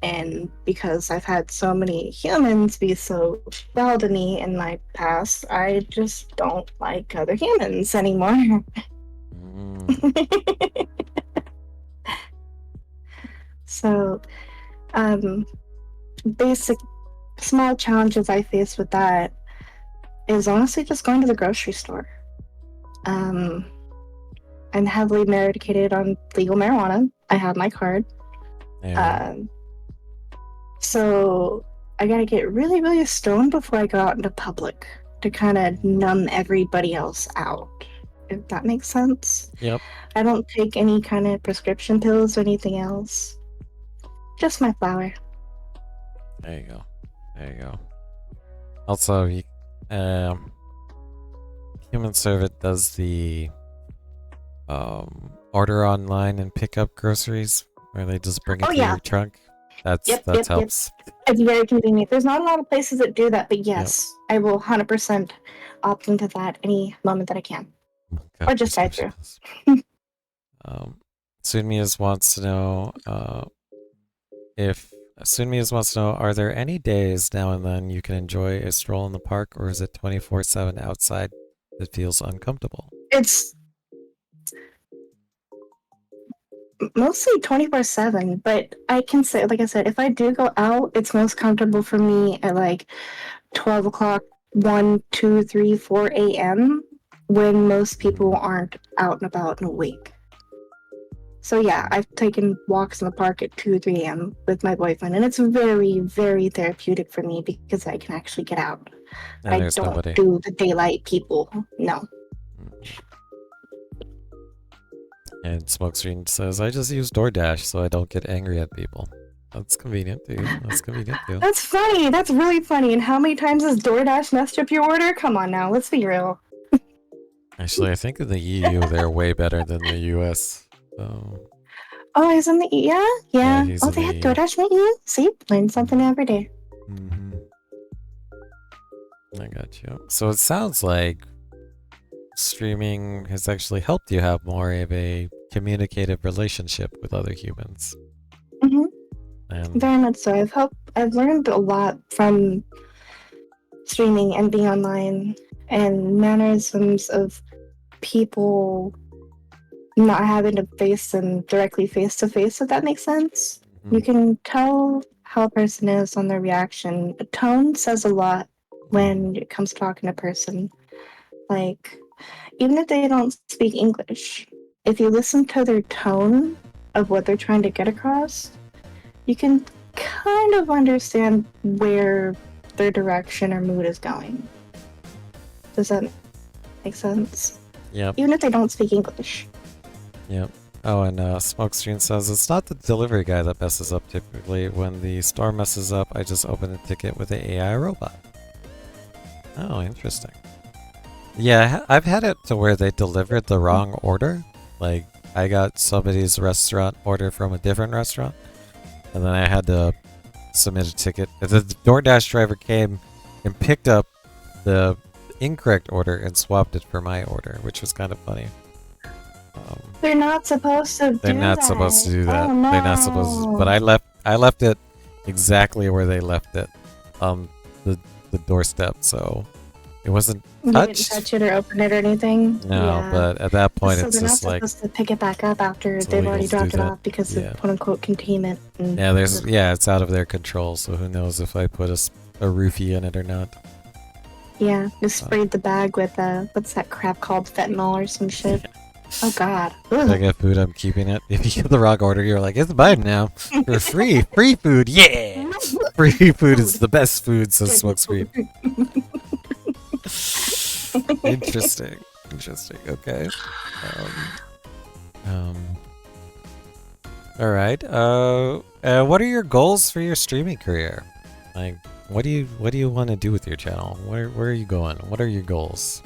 And because I've had so many humans be so well to me in my past, I just don't like other humans anymore. So, basic small challenges I face with that is honestly just going to the grocery store. I'm heavily medicated on legal marijuana. I have my card. Yeah. So I gotta get really, really stoned before I go out into public to kind of numb everybody else out. If that makes sense. Yep. I don't take any kind of prescription pills or anything else. Just my flower. There you go. There you go. Also, Human Servant does the order online and pick up groceries, where they just bring it to your trunk. That helps. It's very convenient. There's not a lot of places that do that, but yes, I will 100% opt into that any moment that I can. God, or just drive through. Sunmias wants to know are there any days now and then you can enjoy a stroll in the park, or is it 24/7 outside that feels uncomfortable? It's mostly 24/7, but I can say, like I said, if I do go out, it's most comfortable for me at like 12 o'clock, 1, 2, 3, 4 a.m. when most people aren't out and about and awake. So yeah, I've taken walks in the park at 2 or 3 a.m. with my boyfriend, and it's very, very therapeutic for me because I can actually get out. And I don't do the daylight people. No. And Smokescreen says, I just use DoorDash so I don't get angry at people. That's convenient, dude. That's convenient, too. That's funny. That's really funny. And how many times has DoorDash messed up your order? Come on now, let's be real. Actually, I think in the EU they're way better than the US. Oh, he's in the yeah. he's Oh, in they the had EU. DoorDash in the EU. See, learn something every day. I got you. So it sounds like streaming has actually helped you have more of a communicative relationship with other humans. And Very much so. I've learned a lot from streaming and being online and mannerisms of people not having to face them directly face to face, if that makes sense. You can tell how a person is on their reaction. A tone says a lot when it comes to talking to a person. Like, even if they don't speak English, if you listen to their tone of what they're trying to get across, you can kind of understand where their direction or mood is going. Does that make sense? Yep. Even if they don't speak English. Yep. Oh, and Smokescreen says, it's not the delivery guy that messes up typically. When the store messes up, I just open the ticket with the AI robot. Oh, interesting. Yeah, I've had it to where they delivered the wrong order. Like, I got somebody's restaurant order from a different restaurant, and then I had to submit a ticket. The DoorDash driver came and picked up the incorrect order and swapped it for my order, which was kind of funny. They're not supposed to do that. They're not supposed to do that. Oh, no. They're not supposed to, but I left it exactly where they left it. The doorstep, so it wasn't touched. You didn't touch it or open it or anything? No, Yeah. but at that point So it's they're just not like supposed to pick it back up after it's they've illegal already to do dropped it that. off because Yeah. of quote-unquote containment. And it's out of their control, so who knows if I put a roofie in it or not. Yeah, just sprayed the bag with what's that crap called, fentanyl or some shit. Oh god. If I get food, I'm keeping it. If you get the wrong order, you're like, it's mine now. For free. Free food, yeah! Free food is the best food, says Smokescreen. Interesting. Okay. All right. What are your goals for your streaming career? Like, what do you want to do with your channel? Where are you going? What are your goals?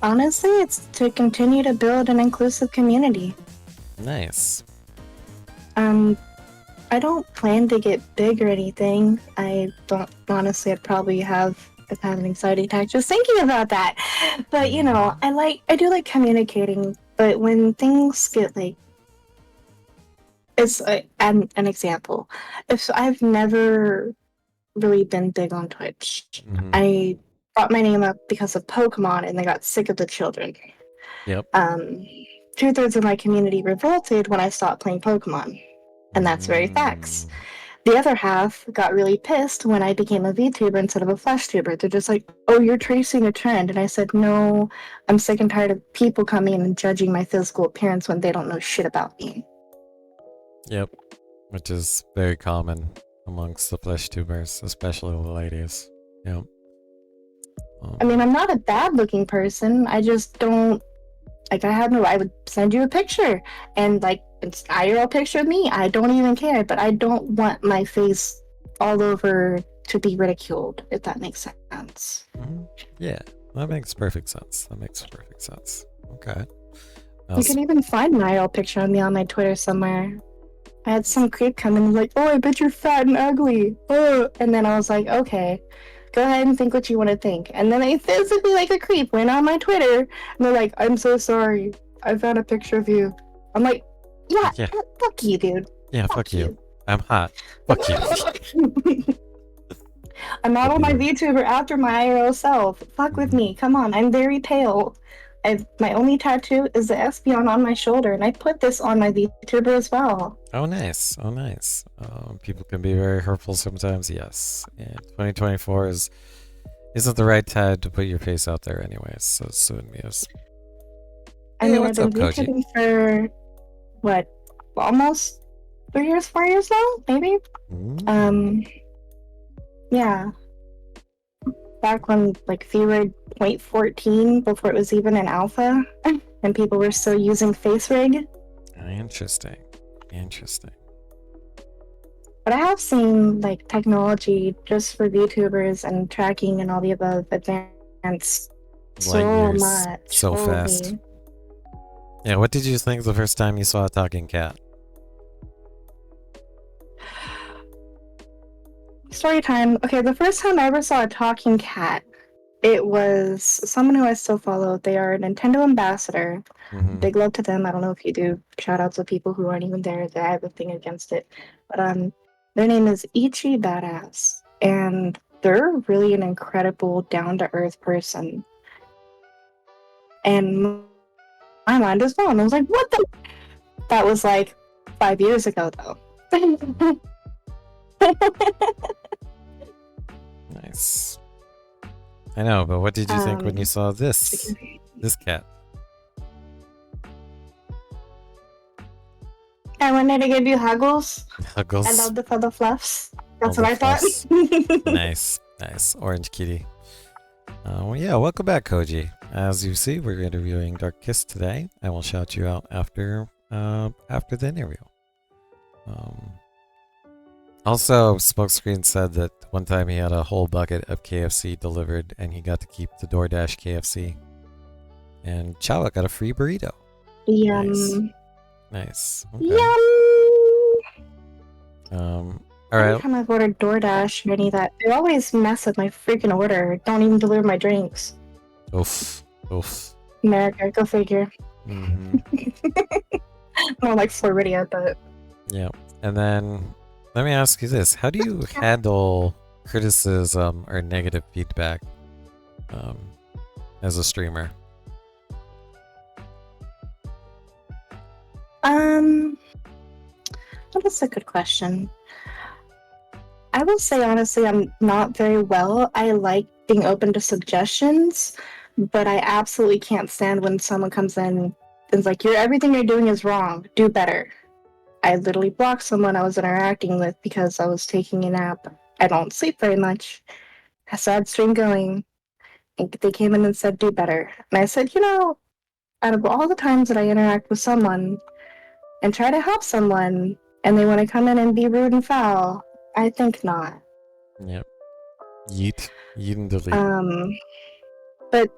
Honestly, it's to continue to build an inclusive community. Nice. I don't plan to get big or anything. I don't honestly. I'd probably have an anxiety attack just thinking about that. But you know, I do like communicating. But when things get like, it's an example. If I've never really been big on Twitch, I brought my name up because of Pokemon, and they got sick of the children. Yep. 2/3 of my community revolted when I stopped playing Pokemon. And that's very facts. The other half got really pissed when I became a VTuber instead of a FlashTuber. They're just like, oh, you're tracing a trend. And I said, no, I'm sick and tired of people coming in and judging my physical appearance when they don't know shit about me. Yep. Which is very common amongst the FlashTubers, especially the ladies. Yep. I mean, I'm not a bad looking person. I just don't. Like, I would send you a picture, and like, it's an IRL picture of me. I don't even care, but I don't want my face all over to be ridiculed, if that makes sense. Yeah, that makes perfect sense. Okay. You can even find an IRL picture of me on my Twitter somewhere. I had some creep come in and like, oh, I bet you're fat and ugly. Oh. And then I was like, okay, go ahead and think what you want to think. And then they physically, like a creep, went on my Twitter and they're like, I'm so sorry. I found a picture of you. I'm like, yeah. Fuck you, dude. Yeah, fuck you. I'm hot. Fuck you. I modeled my VTuber after my IRL self. Fuck with me. Come on, I'm very pale. My only tattoo is the Espeon on my shoulder, and I put this on my VTuber as well. Oh, nice. People can be very hurtful sometimes, yes. And 2024 isn't the right time to put your face out there anyways, so soon, Muse. I mean, I've been VTubing for, what, almost 4 years now, maybe? Yeah. Back when, like, Fever 0.14, before it was even an alpha. and people were still using face rig. Interesting. Interesting. But I have seen like technology just for VTubers and tracking and all the above advance Light so years. much. So Holy. fast. Yeah, what did you think the first time you saw a talking cat? Story time. Okay, the first time I ever saw a talking cat, it was someone who I still follow. They are a Nintendo ambassador. Mm-hmm. Big love to them. I don't know if you do shout outs to people who aren't even there. I have a thing against it. But their name is Ichi Badass. And they're really an incredible down to earth person. And my mind was blown. I was like, what the? That was like 5 years ago, though. Nice. I know, but what did you think when you saw this cat? I wanted to give you huggles. Huggles. I love the fluffs. That's All what the I fluffs. thought. Nice, nice. Orange kitty. Well, yeah, welcome back, Koji. As you see, we're interviewing Dark Kiss today. I will shout you out after the interview. Also, Smokescreen said that one time he had a whole bucket of KFC delivered and he got to keep the DoorDash KFC. And Chawa got a free burrito. Yum. Nice. Okay. Yum. All right. Every time I've ordered DoorDash or any of that, they always mess with my freaking order. Don't even deliver my drinks. Oof. Oof. America, go figure. Mm-hmm. More like Floridia, but... Yeah. And then, let me ask you this. How do you handle criticism or negative feedback as a streamer? That's a good question. I will say, honestly, I'm not very well. I like being open to suggestions, but I absolutely can't stand when someone comes in and is like, everything you're doing is wrong. Do better. I literally blocked someone I was interacting with because I was taking a nap. I don't sleep very much. I saw a stream going, and they came in and said, do better. And I said, out of all the times that I interact with someone and try to help someone, and they want to come in and be rude and foul, I think not. Yep. Yeet and delete. But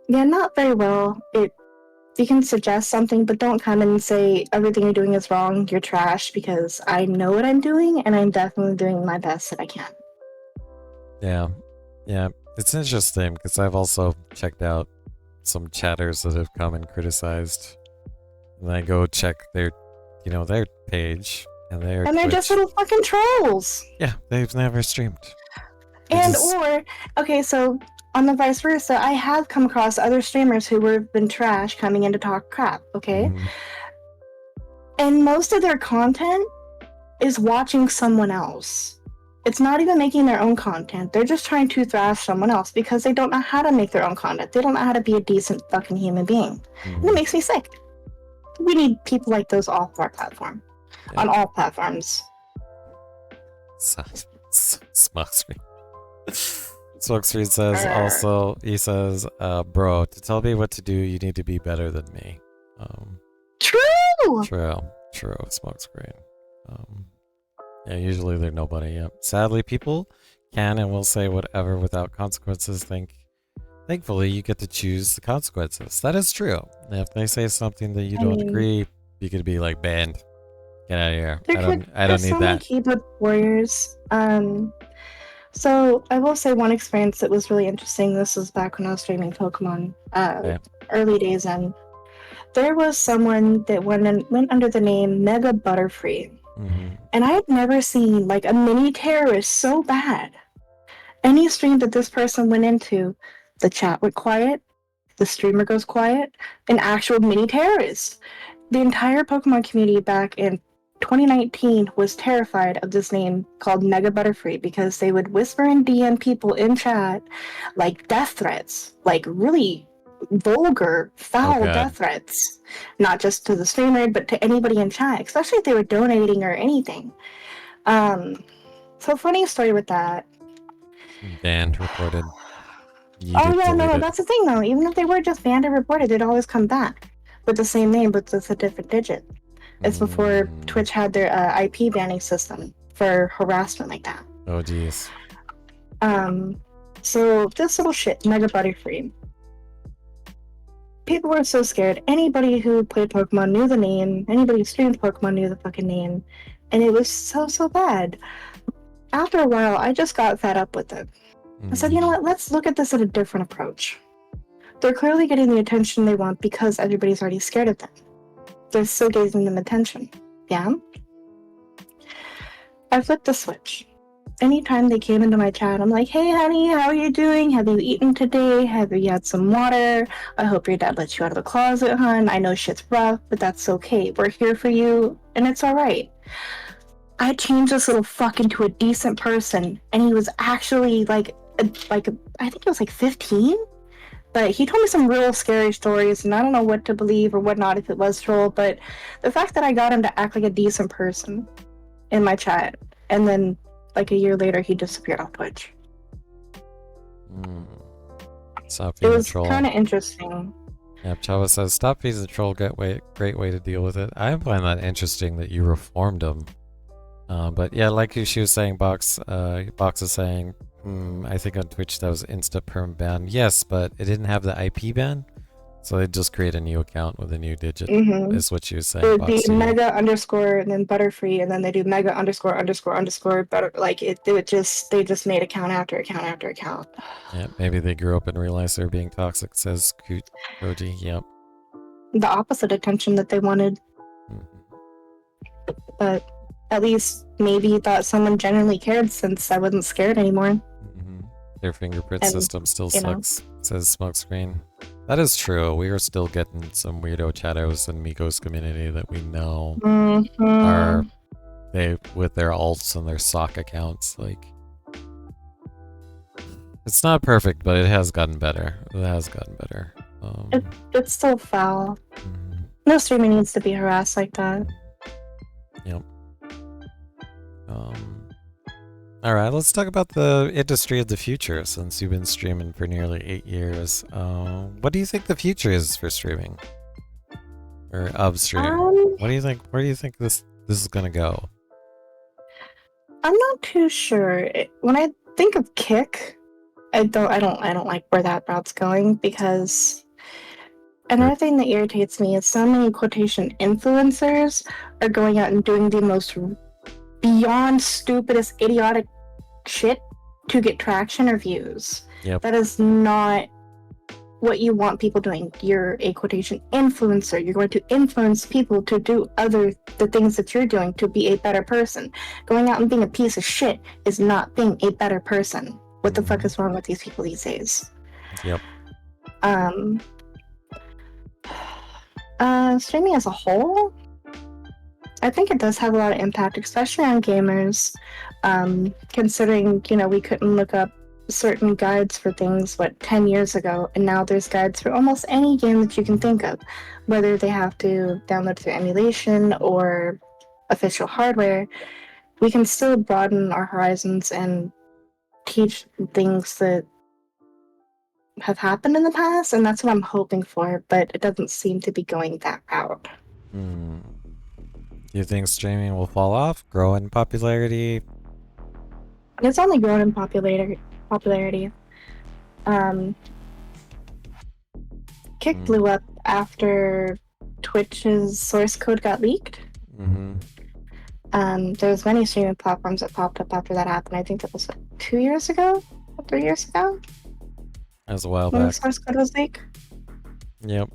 yeah, not very well. You can suggest something, but don't come in and say everything you're doing is wrong, you're trash, because I know what I'm doing, and I'm definitely doing my best that I can. Yeah. Yeah. It's interesting, because I've also checked out some chatters that have come and criticized. And I go check their page, and they're just little fucking trolls. Yeah, they've never streamed. Okay, so on the vice versa, I have come across other streamers who have been trash coming in to talk crap, okay? Mm-hmm. And most of their content is watching someone else. It's not even making their own content. They're just trying to thrash someone else because they don't know how to make their own content. They don't know how to be a decent fucking human being. Mm-hmm. And it makes me sick. We need people like those off our platform. Yeah. On all platforms. Smokescreen. Smokescreen says also, he says, bro, to tell me what to do, you need to be better than me. True, Smokescreen. Yeah, usually they're nobody. Yep. Sadly, people can and will say whatever without consequences. Thankfully, you get to choose the consequences. That is true. If they say something that you don't agree, you could be like, banned. Get out of here. I don't need that. Many keyboard warriors. So I will say one experience that was really interesting. This was back when I was streaming Pokemon, early days, and there was someone that went under the name Mega Butterfree, and I had never seen like a mini terrorist so bad. Any stream that this person went into, the chat went quiet, the streamer goes quiet, an actual mini terrorist. The entire Pokemon community back in 2019 was terrified of this name called Mega Butterfree because they would whisper and DM people in chat like death threats, like really vulgar, foul death threats, not just to the streamer but to anybody in chat, especially if they were donating or anything. So funny story with that. Banned, reported. Oh yeah, no, deleted. that's the thing though. Even if they were just banned or reported, they'd always come back with the same name, but with a different digit. It's before Twitch had their IP banning system for harassment like that. Oh geez. So this little shit, Mega Butterfree. People were so scared. Anybody who played Pokemon knew the name. Anybody who streamed Pokemon knew the fucking name. And it was so bad. After a while, I just got fed up with it. I said, you know what, let's look at this at a different approach. They're clearly getting the attention they want because everybody's already scared of them. They're still giving them attention. Yeah? I flipped the switch. Anytime they came into my chat, I'm like, hey honey, how are you doing? Have you eaten today? Have you had some water? I hope your dad lets you out of the closet, hon. I know shit's rough, but that's okay. We're here for you, and it's alright. I changed this little fuck into a decent person, and he was actually I think he was like 15? But he told me some real scary stories, and I don't know what to believe or whatnot if it was troll, but the fact that I got him to act like a decent person in my chat, and then like a year later he disappeared off Twitch. Stop being It a was troll. kind of interesting. Yep, Chava says, stop being a troll, great way to deal with it. I find that interesting that you reformed him. But yeah, like she was saying, Box is saying, I think on Twitch that was insta perm ban. Yes, but it didn't have the IP ban, so they just create a new account with a new digit. Is what she was saying. It would be mega underscore and then Butterfree, and then they do mega underscore butter. Like they just made account after account after account. Yeah, maybe they grew up and realized they're being toxic. Says Koji. Yep. The opposite attention that they wanted, but at least maybe thought someone genuinely cared since I wasn't scared anymore. Their fingerprint system still sucks, says Smokescreen. That is true. We are still getting some weirdo chattos in Miko's community that we know are with their alts and their sock accounts. Like, it's not perfect, but it has gotten better. It has gotten better. It's still foul. No streamer needs to be harassed like that. Yep. Alright, let's talk about the industry of the future, since you've been streaming for nearly 8 years. What do you think the future is for streaming? Or of streaming? What do you think? Where do you think this is gonna go? I'm not too sure. When I think of Kick, I don't like where that route's going, because another thing that irritates me is so many quotation influencers are going out and doing the most beyond stupidest, idiotic shit to get traction or views. Yep. That is not what you want people doing. You're a quotation influencer. You're going to influence people to do the things that you're doing to be a better person. Going out and being a piece of shit is not being a better person. What the fuck is wrong with these people these days? Yep. Streaming as a whole, I think it does have a lot of impact, especially on gamers. Considering, we couldn't look up certain guides for things, 10 years ago, and now there's guides for almost any game that you can think of, whether they have to download through emulation or official hardware. We can still broaden our horizons and teach things that have happened in the past, and that's what I'm hoping for, but it doesn't seem to be going that route. Do you think streaming will fall off, grow in popularity? It's only grown in popularity. Kick blew up after Twitch's source code got leaked. There was many streaming platforms that popped up after that happened. I think that was 2 years ago, 3 years ago. That was a while when back. The source code was leaked. Yep.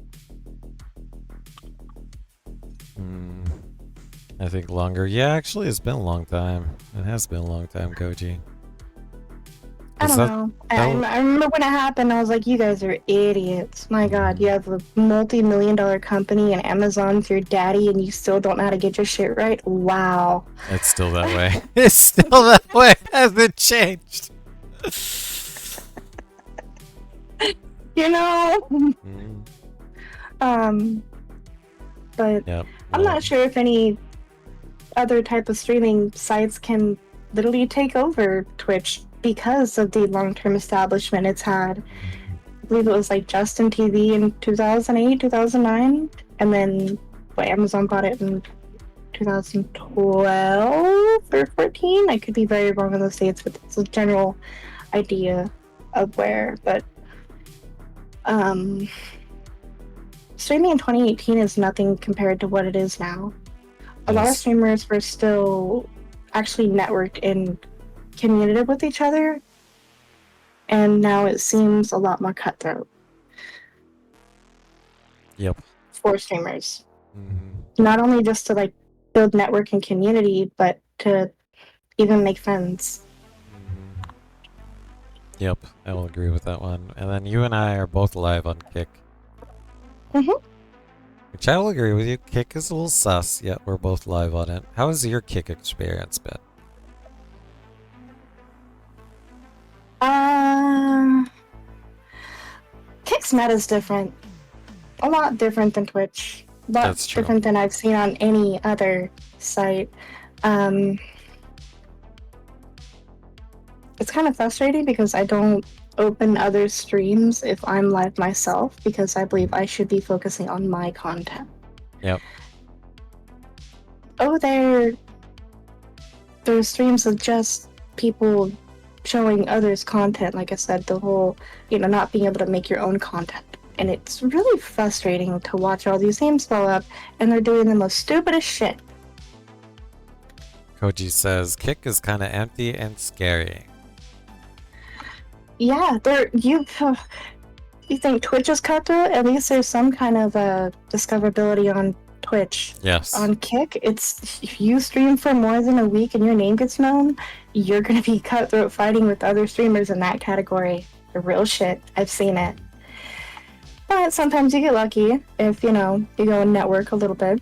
I think longer. Yeah, actually, it's been a long time. It has been a long time, Koji. I don't know. I remember when it happened, I was like, you guys are idiots. My god, you have a multi-million-dollar company and Amazon's your daddy and you still don't know how to get your shit right? Wow. It's still that way. It's still that way. Hasn't changed. But I'm not sure if any other type of streaming sites can literally take over Twitch because of the long-term establishment it's had. I believe it was like Justin TV in 2008, 2009, and then Amazon bought it in 2012 or 14. I could be very wrong in the states, but it's a general idea of where. But streaming in 2018 is nothing compared to what it is now. A lot of streamers were still actually networked and communicative with each other, and now it seems a lot more cutthroat. Yep. For streamers. Not only just to like build network and community, but to even make friends. Yep, I will agree with that one. And then you and I are both live on Kick. Which I will agree with you. Kick is a little sus, yet we're both live on it. How has your Kick experience been? Kick's meta is different. A lot different than Twitch. A lot That's true. Different than I've seen on any other site. It's kind of frustrating because I don't open other streams if I'm live myself, because I believe I should be focusing on my content. Yep. Oh, there's streams of just people showing others content. Like I said, the whole, not being able to make your own content. And it's really frustrating to watch all these names blow up, and they're doing the most stupidest shit. Koji says, Kick is kind of empty and scary. Yeah, you think Twitch is cutthroat? At least there's some kind of discoverability on Twitch. Yes. On Kick, if you stream for more than a week and your name gets known, you're gonna be cutthroat fighting with other streamers in that category. The real shit. I've seen it. But sometimes you get lucky if, you go and network a little bit.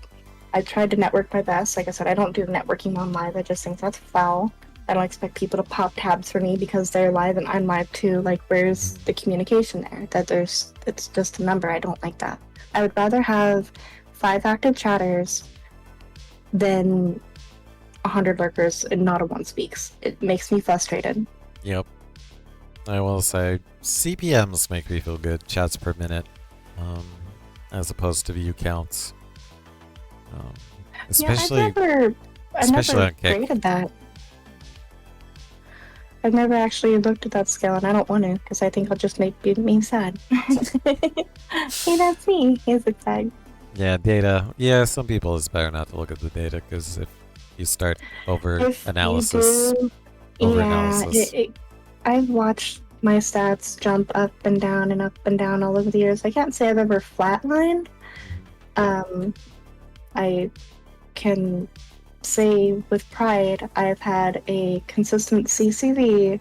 I tried to network my best. Like I said, I don't do networking on live. I just think that's foul. I don't expect people to pop tabs for me because they're live and I'm live too. Like, where's the communication there? It's just a number. I don't like that. I would rather have 5 active chatters than 100 lurkers and not a one speaks. It makes me frustrated. Yep. I will say, CPMs make me feel good, chats per minute, as opposed to view counts. Especially, I've never on Kick. rated that. I've never actually looked at that scale, and I don't want to, because I think I'll just make me sad. Hey, that's me. He's excited. Yeah, data. Yeah, some people it's better not to look at the data, because if you start over-analysis... I've watched my stats jump up and down all over the years. I can't say I've ever flatlined. I can say with pride I've had a consistent CCV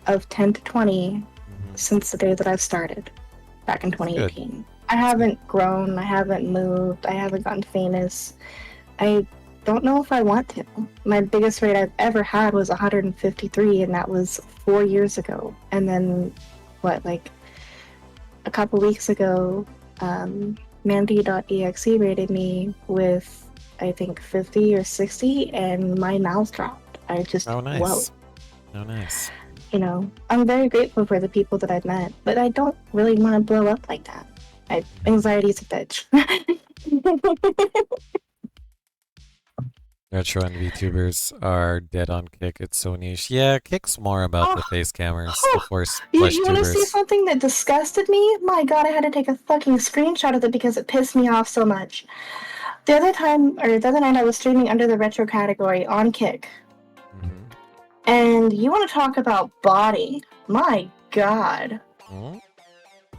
of 10 to 20 since the day that I've started back in 2018. Good. I haven't grown, I haven't moved, I haven't gotten famous. I don't know if I want to. My biggest rate I've ever had was 153, and that was 4 years ago. And then, like a couple weeks ago, Mandy.exe rated me with, I think, 50 or 60, and my mouth dropped. I just, Oh, nice. Whoa. Oh, nice. I'm very grateful for the people that I've met, but I don't really want to blow up like that. Anxiety's a bitch. Retro and VTubers are dead on Kick. It's so niche. Yeah, Kick's more about the face cameras, the force flesh You want to tubers. see something that disgusted me? My god, I had to take a fucking screenshot of it because it pissed me off so much. The other night I was streaming under the retro category on Kick. And you want to talk about body? My god.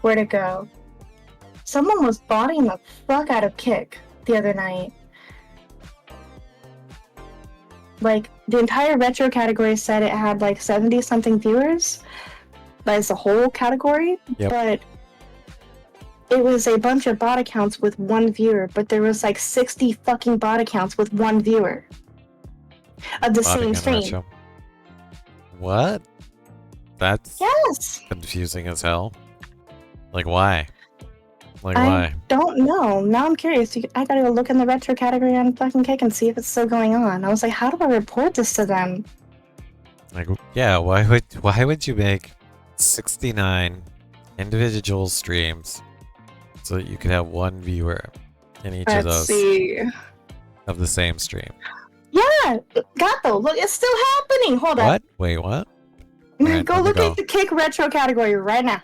Where'd it go? Someone was bodying the fuck out of Kick the other night. Like, the entire retro category said it had like 70-something viewers. That's the whole category. Yep. But it was a bunch of bot accounts with one viewer, but there was like 60 fucking bot accounts with one viewer of the same stream. Retro. What? That's confusing as hell. Like, why? Why? I don't know. Now I'm curious. I gotta go look in the retro category on fucking Kick and see if it's still going on. I was like, how do I report this to them? Like, yeah, why would you make 69 individual streams so that you could have one viewer in each of Let's those see. of the same stream? Yeah, Gato, look, it's still happening. Hold What? Wait, what? up. Alright, Go let me look go. at the Kick Retro category right now.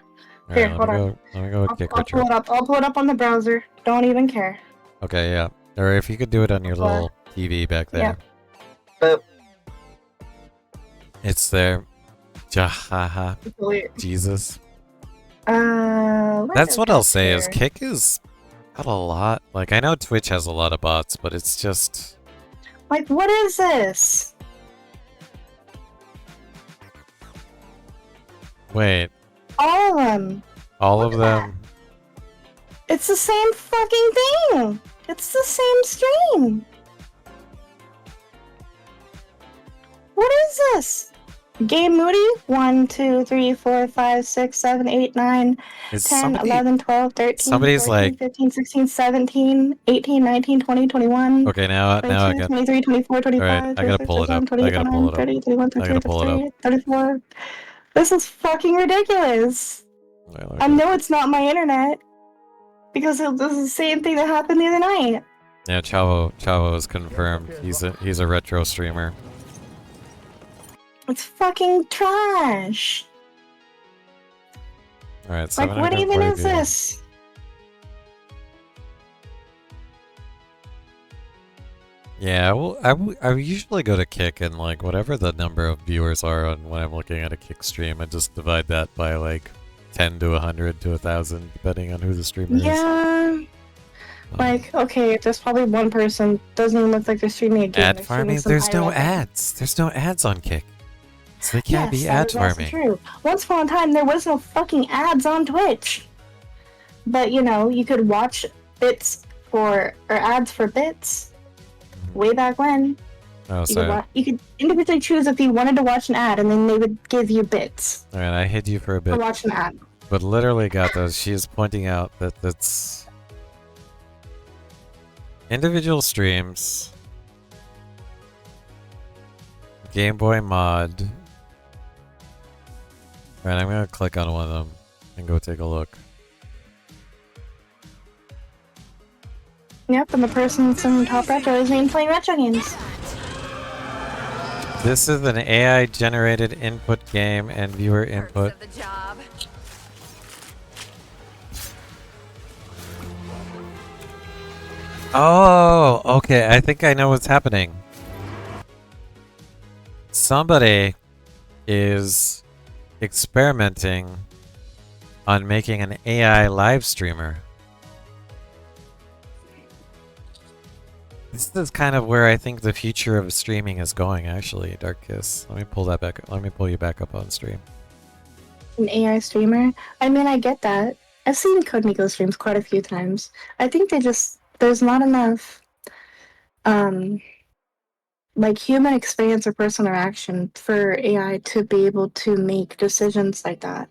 Here, Alright, hold on. let me go with Kick I'll pull Retro. it up. I'll pull it up on the browser. Don't even care. Okay, yeah. Or if you could do it on your little TV back there. Boop. It's there. Jahaha. Jesus. That's what I'll say is Kick is got a lot. Like, I know Twitch has a lot of bots, but it's just... Like, what is this? Wait. All of them. All of them? It's the same fucking thing. It's the same stream. What is this? Game Moody? 1, 2, 3, 4, 5, 6, 7, 8, 9, Is 10, somebody... 11, 12, 13, Somebody's 14, like... 15, 16, 17, 18, 19, 20, 21, Okay, now I 22, got... 23, 24, 25, Alright, I gotta 26, pull it up. 27, I gotta pull 29, it up. 30, 31, I gotta 32, pull it up. 33, 34. This is fucking ridiculous. Wait, I know it's not my internet. Because this is the same thing that happened the other night. Yeah, Chavo is confirmed. He's a retro streamer. It's fucking trash. Alright, Like, what even is views. this? Yeah, well, I usually go to Kick and like whatever the number of viewers are on when I'm looking at a Kick stream, I just divide that by like 10 to 100 to 1,000, depending on who the streamer is. Yeah. Like, okay, there's probably one person, doesn't even look like they're streaming a game. Ad farming? There's no ads. There's no ads on Kick. So they can't be ad farming. True. Once upon a time, there was no fucking ads on Twitch. But, you know, you could watch ads for bits. Way back when. Oh, sorry. You could individually choose if you wanted to watch an ad, and then they would give you bits. Alright, I hid you for a bit. To watch an ad. But literally, Gato, she is pointing out that that's... individual streams... Game Boy mod... Alright, I'm gonna click on one of them and go take a look. Yep, and the person that's in top retro isn't even playing retro games. This is an AI-generated input game and viewer input. Oh, okay. I think I know what's happening. Somebody is experimenting on making an AI live streamer. This is kind of where I think the future of streaming is going, actually, Dark Kiss. Let me pull that back up. Let me pull you back up on stream. An AI streamer? I mean, I get that. I've seen Code Miko streams quite a few times. I think there's not enough, like human experience or personal interaction for AI to be able to make decisions like that.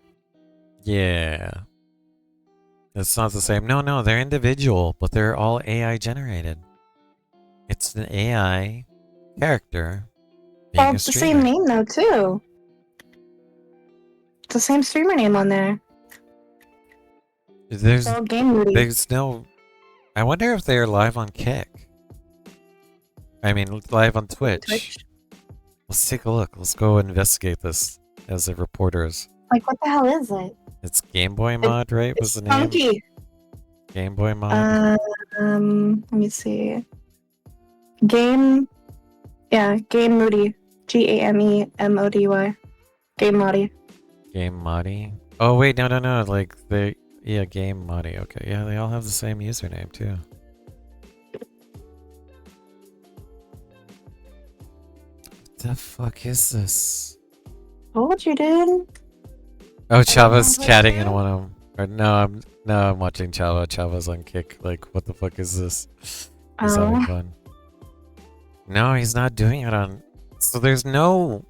Yeah. It's not the same. No, they're individual, but they're all AI generated. It's an AI character. Well, it's the same name though, too. It's the same streamer name on there. There's no... I wonder if they're live on Kick. I mean, live on Twitch. Let's take a look. Let's go investigate this as the reporters. Like, what the hell is it? It's Game Boy Mod, right? Was the name? Funky. Game Boy Mod. Let me see. Game Moody. GAMEMODY. Game Modi. Game Modi. Oh wait, no. Like Game Modi. Okay, yeah, they all have the same username too. What the fuck is this? Told you, dude. Oh, Chava's chatting in one of them. Or no, I'm watching Chava. Chava's on Kick. Like, what the fuck is this? He's having fun. No, he's not doing it on... So there's no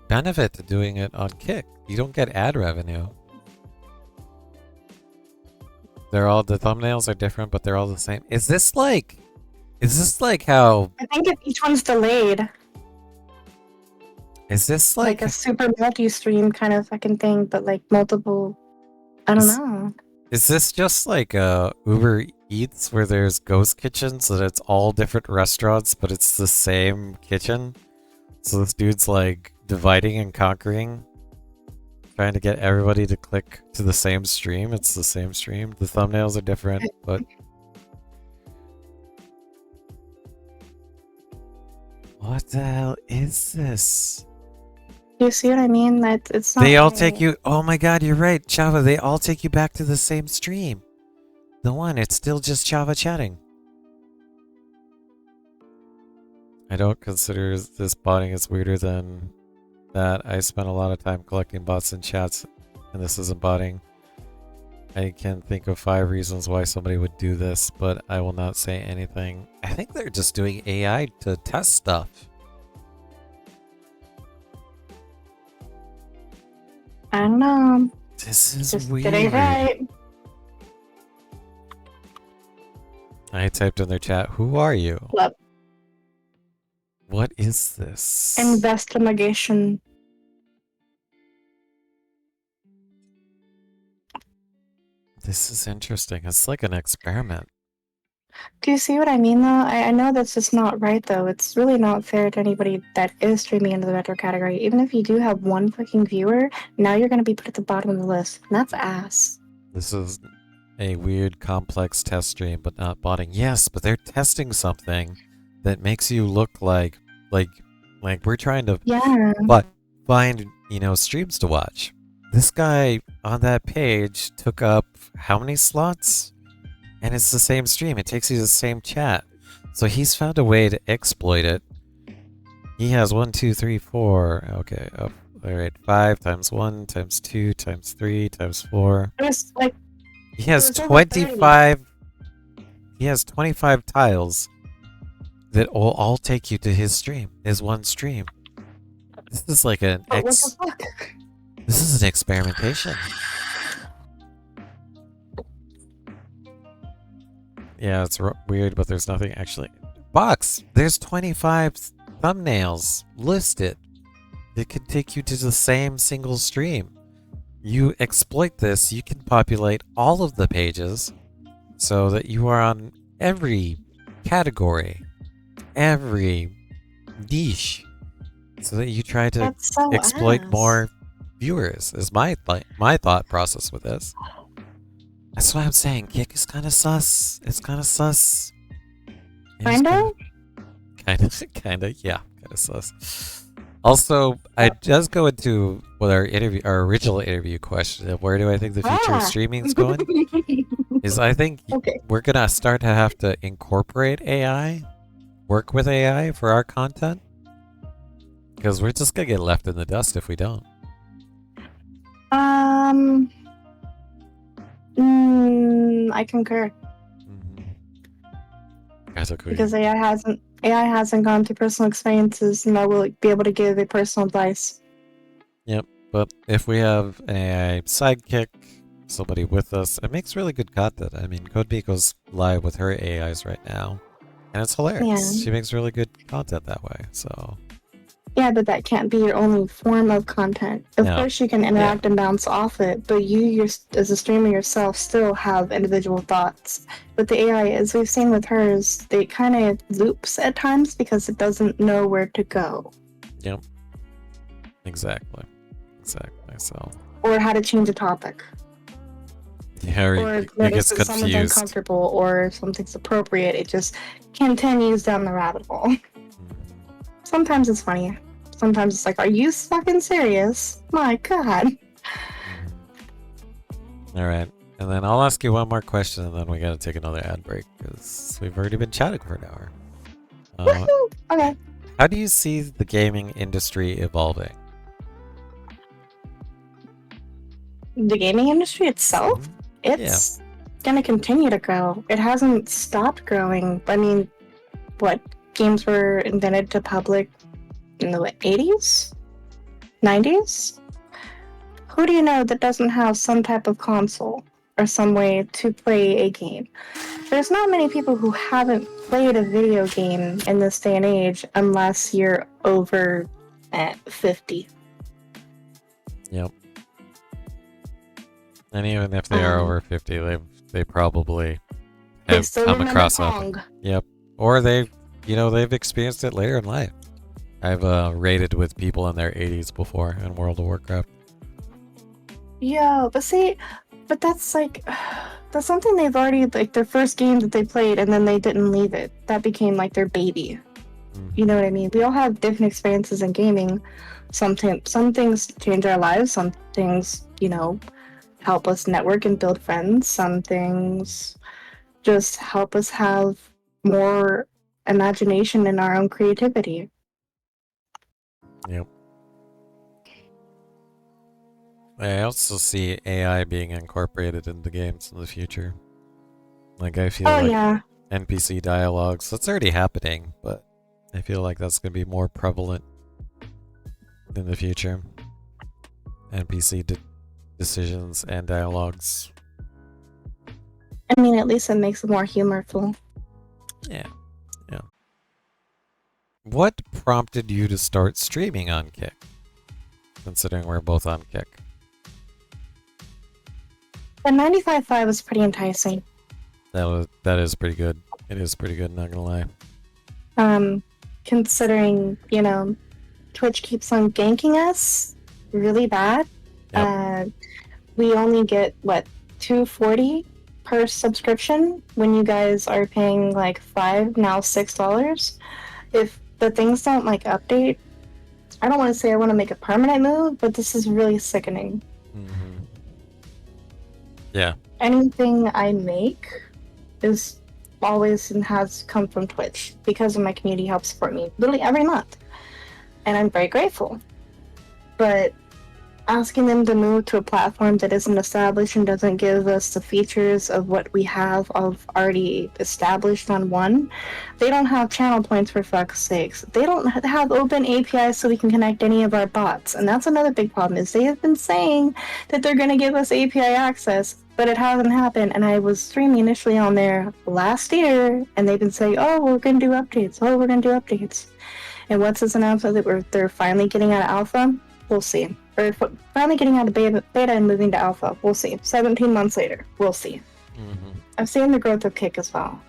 benefit to doing it on Kick. You don't get ad revenue. The thumbnails are different, but they're all the same. Is this like how... I think if each one's delayed. Is this like like a super multi-stream kind of fucking thing, but like multiple. I don't is, know. is this just like Uber Eats where there's ghost kitchens that it's all different restaurants but it's the same kitchen? So this dude's like dividing and conquering, trying to get everybody to click to the same stream. It's the same stream. The thumbnails are different, but what the hell is this? You see what I mean? That it's not. They all right. take you. Oh my god, you're right, Chava. They all take you back to the same stream. The one, it's still just Chava chatting. I don't consider this botting as weirder than that. I spent a lot of time collecting bots and chats, and this isn't botting. I can think of 5 reasons why somebody would do this, but I will not say anything. I think they're just doing AI to test stuff. I don't know. This is Just weird. it ain't right. I typed in their chat, who are you? Yep. What is this? Investigation. This is interesting. It's like an experiment. Do you see what I mean, though? I know that's just not right, though. It's really not fair to anybody that is streaming into the retro category. Even if you do have one fucking viewer, now you're going to be put at the bottom of the list. And that's ass. This is a weird, complex test stream, but not botting. Yes, but they're testing something that makes you look like we're trying to find, streams to watch. This guy on that page took up how many slots? And it's the same stream. It takes you to the same chat. So he's found a way to exploit it. He has 1, 2, 3, 4. Okay. All right. 5 times 1 times 2 times 3 times 4. It's like He has There's over 25. He has 25 tiles that will all take you to his stream. His one stream. This is like an what the fuck? This is an experimentation. Yeah, it's weird, but there's nothing actually. Box! There's 25 thumbnails listed that could take you to the same single stream. You exploit this, you can populate all of the pages so that you are on every category, every niche, so that you try to That's so exploit ass. more viewers, is my thought process with this. That's why I'm saying Kick is kind of sus. It's kind of sus. Kinda? Kinda, yeah, kind of sus. Also, I just go into what our original interview question of where do I think the future of streaming is going? Is I think we're gonna start to have to incorporate AI, work with AI for our content, because we're just gonna get left in the dust if we don't. I concur. Guys, okay. Because AI hasn't gone through personal experiences, and I will be able to give a personal advice. Yep, but if we have a sidekick, somebody with us, it makes really good content. I mean, Code goes live with her AIs right now, and it's hilarious. Yeah. She makes really good content that way, so... Yeah, but that can't be your only form of content. Of course, you can interact and bounce off it, but you, as a streamer yourself, still have individual thoughts. But the AI, as we've seen with hers, it kind of loops at times because it doesn't know where to go. Yep. Exactly. So... Or how to change a topic. Yeah, or it gets if someone's confused. uncomfortable or if something's appropriate, it just continues down the rabbit hole. Sometimes it's funny. Sometimes it's like, are you fucking serious? My god. Alright, and then I'll ask you one more question and then we gotta take another ad break because we've already been chatting for an hour. Okay. How do you see the gaming industry evolving? The gaming industry itself? It's gonna continue to grow. It hasn't stopped growing. I mean, what? Games were invented to public in the 80s? 90s? Who do you know that doesn't have some type of console or some way to play a game? There's not many people who haven't played a video game in this day and age unless you're over at 50. Yep. And even if they are over 50, they probably have still come remember across Pong. something. Yep. Or they've experienced it later in life. I've raided with people in their 80s before in World of Warcraft. Yeah, but that's like that's something they've already, like, their first game that they played and then they didn't leave it. That became like their baby. You know what I mean? We all have different experiences in gaming. Some things change our lives. Some things, help us network and build friends. Some things just help us have more imagination and our own creativity. Yep. I also see AI being incorporated into games in the future. Like, I feel like yeah. NPC dialogues, that's already happening, but I feel like that's going to be more prevalent in the future. NPC decisions and dialogues. I mean, at least it makes it more humorful. Yeah. What prompted you to start streaming on Kick? Considering we're both on Kick. The 95.5 was pretty enticing. That is pretty good. It is pretty good, not gonna lie. Considering, Twitch keeps on ganking us really bad. Yep. We only get, $2.40 per subscription when you guys are paying like $5, now $6. If the things don't update, I don't want to say I want to make a permanent move, but this is really sickening. Mm-hmm. Yeah. Anything I make is always and has come from Twitch because of my community helps support me literally every month, and I'm very grateful. But asking them to move to a platform that isn't established and doesn't give us the features of what we have already established on one, they don't have channel points, for fuck's sakes. They don't have open APIs so we can connect any of our bots, and that's another big problem. Is they have been saying that they're going to give us API access, but it hasn't happened. And I was streaming initially on there last year, and they've been saying, "Oh, we're going to do updates. Oh, we're going to do updates." And once this announcement that they're finally getting out of alpha, we'll see. Or finally getting out of beta and moving to alpha. We'll see. 17 months later, we'll see. Mm-hmm. I've seen the growth of Kick as well.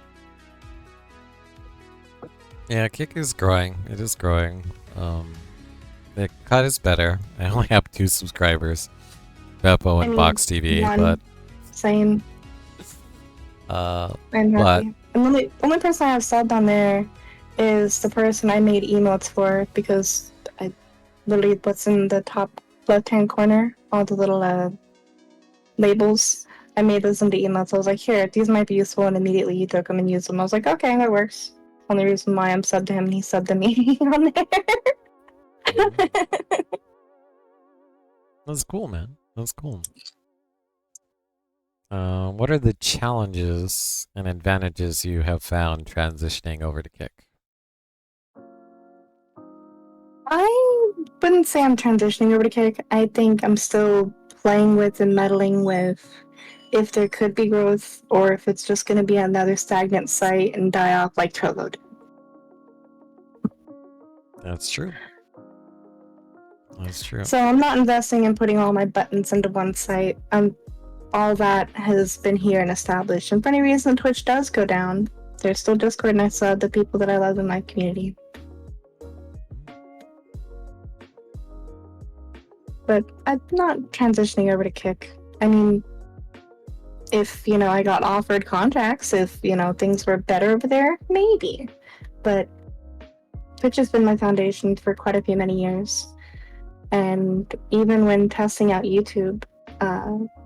Yeah, Kick is growing. It is growing. The cut is better. I only have 2 subscribers, Beppo and Box TV, but same. I'm happy. But and the only person I have subbed on there is the person I made emotes for, because I literally what's in the top left-hand corner, all the little labels. I made those into emotes. I was like, here, these might be useful, and immediately he took them and used them. I was like, okay, that works. Only reason why I'm subbed to him and he subbed to me on there. That's cool, man. That's cool. What are the challenges and advantages you have found transitioning over to Kick? I wouldn't say I'm transitioning over to Kick. I think I'm still playing with and meddling with if there could be growth, or if it's just going to be another stagnant site and die off like Trello did. That's true. That's true. So I'm not investing in putting all my buttons into one site. All that has been here and established. And for any reason Twitch does go down, there's still Discord, and I sub the people that I love in my community. But I'm not transitioning over to Kick. I mean, if, I got offered contracts, if, things were better over there, maybe. But Twitch has been my foundation for quite a few many years. And even when testing out YouTube,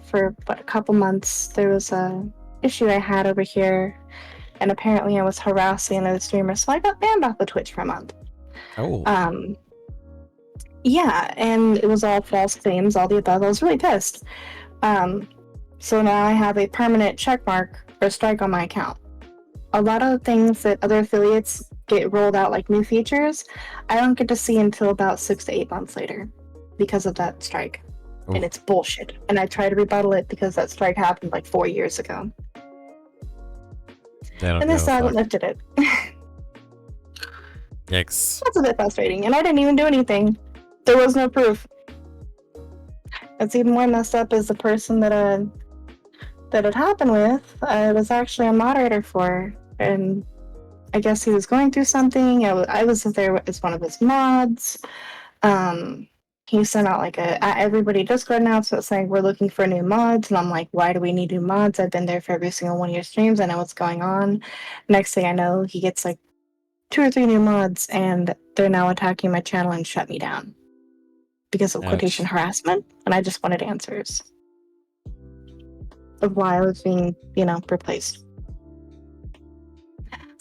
for a couple months, there was a issue I had over here, and apparently I was harassing another streamer, so I got banned off of Twitch for a month. Oh. Yeah, and it was all false claims, all the above. I was really pissed. So now I have a permanent checkmark or strike on my account. A lot of things that other affiliates get rolled out, like new features, I don't get to see until about 6 to 8 months later because of that strike. Oof. And it's bullshit. And I try to rebuttal it because that strike happened like 4 years ago. And they still haven't lifted it. Yikes. That's a bit frustrating, and I didn't even do anything. There was no proof. It's even more messed up is the person that it happened with. I was actually a moderator for, and I guess he was going through something. I was there as one of his mods. He sent out like a at everybody Discord announcement saying we're looking for new mods, and I'm like, why do we need new mods? I've been there for every single one of your streams. I know what's going on. Next thing I know, he gets like 2 or 3 new mods, and they're now attacking my channel and shut me down because of quotation Ouch. harassment. And I just wanted answers of why I was being, replaced.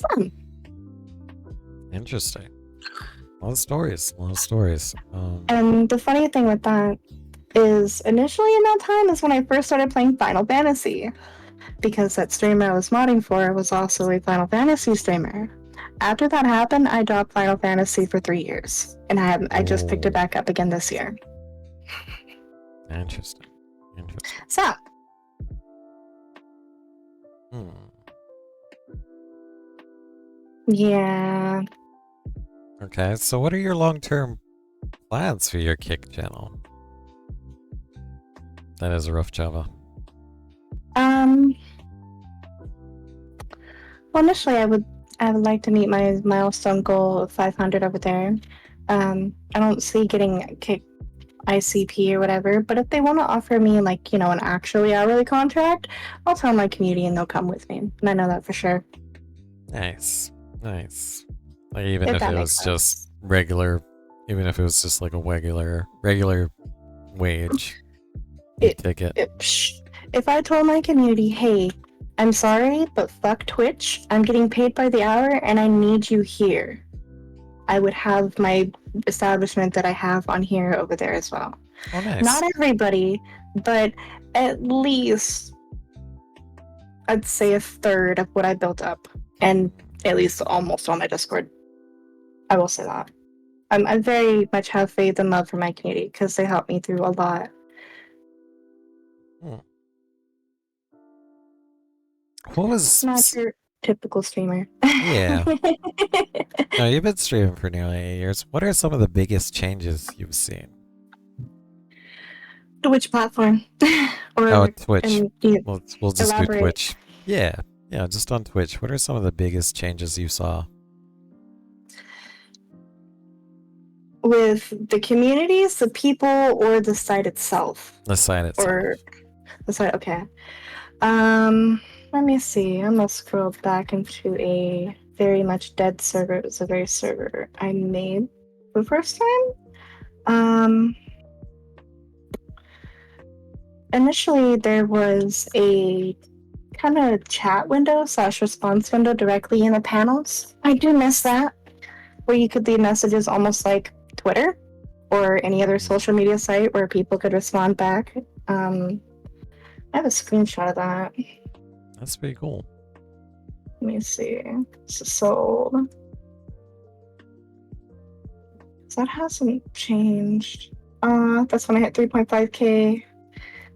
Fun. Interesting. A lot of stories. A lot of stories. And the funny thing with that is initially in that time is when I first started playing Final Fantasy, because that streamer I was modding for was also a Final Fantasy streamer. After that happened, I dropped Final Fantasy for 3 years, and I just picked it back up again this year. Interesting. Interesting. So, yeah. Okay, so what are your long-term plans for your Kick channel? That is a rough Java. Well, initially, I would like to meet my milestone goal of 500 over there. I don't see getting Kick ICP or whatever, but if they want to offer me like, an actually hourly contract, I'll tell my community and they'll come with me. And I know that for sure. Nice. Nice. Like even if that it makes was just regular, even if it was just like a regular wage, you'd take it. If I told my community, hey, I'm sorry, but fuck Twitch, I'm getting paid by the hour and I need you here, I would have my establishment that I have on here over there as well. Oh, nice. Not everybody, but at least I'd say a third of what I built up, and at least almost on my Discord. I will say that. I very much have faith and love for my community because they helped me through a lot. What was Not your typical streamer. Yeah. No, you've been streaming for nearly 8 years. What are some of the biggest changes you've seen? To which platform? Or Twitch. We'll just elaborate. do Twitch. Yeah, just on Twitch. What are some of the biggest changes you saw? With the communities, the people, or the site itself? The site itself. Or the site, okay. Let me see. I'm gonna scroll back into a very much dead server. It was the very server I made the first time. Initially there was a kind of chat window / response window directly in the panels. I do miss that, where you could leave messages almost like Twitter or any other social media site where people could respond back. I have a screenshot of that. That's pretty cool. Let me see. So that hasn't changed. That's when I hit 3.5k.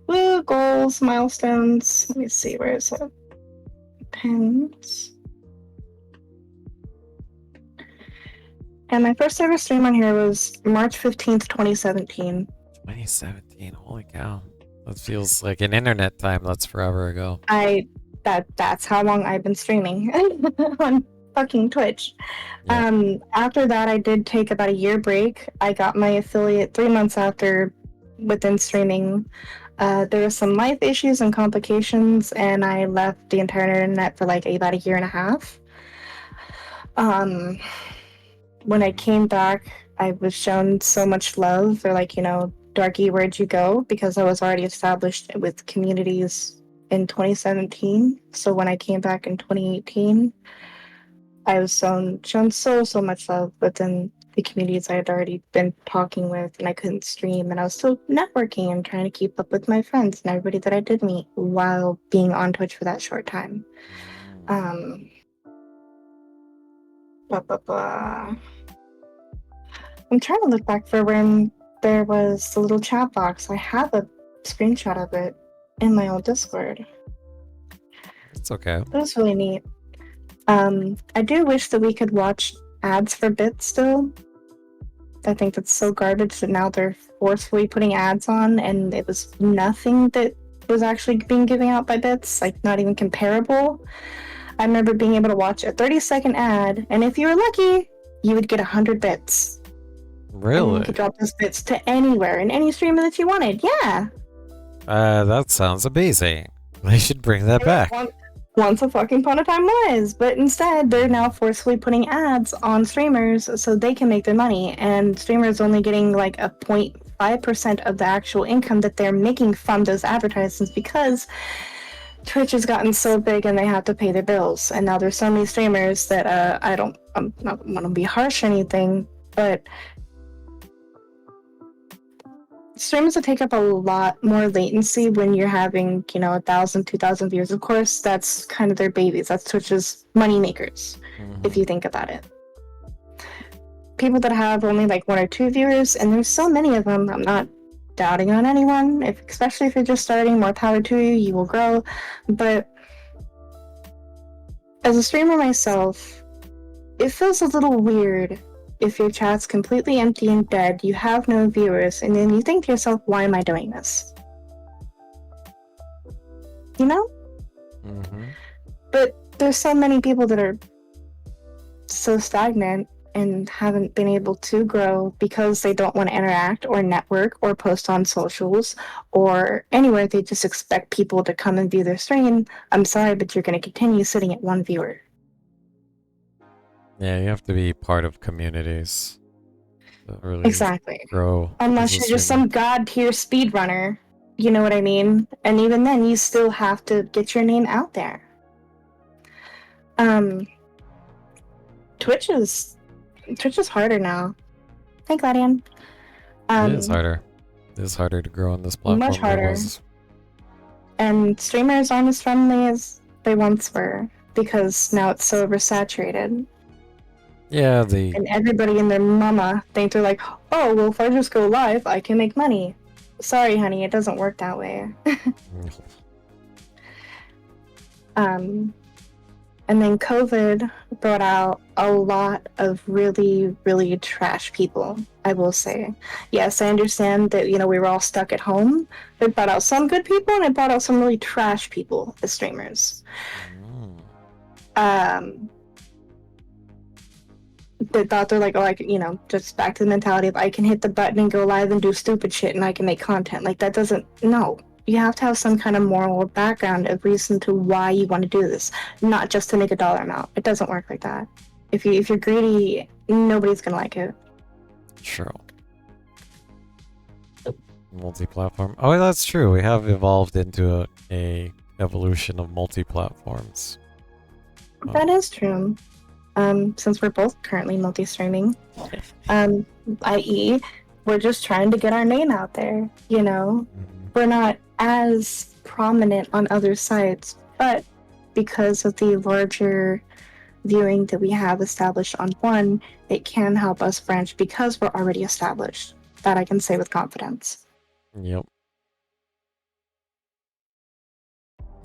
Woo, goals, milestones. Let me see, where is it? Pins. And my first ever stream on here was March 15th, 2017. 2017, holy cow. That feels like an internet time. That's forever ago. That's how long I've been streaming on fucking Twitch. Yeah. After that, I did take about a year break. I got my affiliate 3 months after within streaming. There were some life issues and complications, and I left the entire internet for like about a year and a half. When I came back, I was shown so much love. They're like, Darky, where'd you go? Because I was already established with communities in 2017. So when I came back in 2018, I was shown so much love within the communities I had already been talking with, and I couldn't stream, and I was still networking and trying to keep up with my friends and everybody that I did meet while being on Twitch for that short time. I'm trying to look back for when there was the little chat box. I have a screenshot of it in my old Discord. It's okay. It was really neat. I do wish that we could watch ads for bits still. I think that's so garbage that now they're forcefully putting ads on, and it was nothing that was actually being given out by bits, like not even comparable. I remember being able to watch a 30-second ad, and if you were lucky, you would get 100 bits. Really? And you could drop those bits to anywhere in any streamer that you wanted. Yeah. That sounds amazing. They should bring that back. Once a fucking upon a time was, but instead they're now forcefully putting ads on streamers so they can make their money, and streamers only getting like a 0.5% of the actual income that they're making from those advertisements because Twitch has gotten so big and they have to pay their bills. And now there's so many streamers that I'm not want to be harsh or anything, but streamers will take up a lot more latency when you're having, 1,000, 2,000 viewers. Of course, that's kind of their babies. That's Twitch's money makers, if you think about it. People that have only like 1 or 2 viewers, and there's so many of them, I'm not doubting on anyone, especially if you're just starting, more power to you, you will grow. But as a streamer myself, it feels a little weird if your chat's completely empty and dead, you have no viewers, and then you think to yourself, why am I doing this? You know? But there's so many people that are so stagnant and haven't been able to grow because they don't want to interact or network or post on socials or anywhere. They just expect people to come and view their stream. I'm sorry, but you're going to continue sitting at 1 viewer. Yeah, you have to be part of communities that really exactly grow. Unless you're just some god tier speedrunner, you know what I mean? And even then, you still have to get your name out there. Twitch is harder now. Hey, Gladian. It is harder. It is harder to grow on this platform. Much harder. And streamers aren't as friendly as they once were because now it's so oversaturated. Yeah, and everybody and their mama think they're like, oh, well, if I just go live, I can make money. Sorry, honey, it doesn't work that way. And then COVID brought out a lot of really, really trash people, I will say. Yes, I understand that, we were all stuck at home. It brought out some good people, and it brought out some really trash people as streamers. They thought they're like, oh, I can, just back to the mentality of I can hit the button and go live and do stupid shit and I can make content. Like, that doesn't, no. You have to have some kind of moral or background of reason to why you want to do this, not just to make a dollar amount. It doesn't work like that. If you're greedy, nobody's gonna like it. True. Multi-platform. Oh, that's true. We have evolved into a evolution of multi-platforms. That is true. Since we're both currently multi-streaming, i.e., we're just trying to get our name out there. We're not as prominent on other sites, but because of the larger viewing that we have established on one, it can help us branch because we're already established. That I can say with confidence. Yep.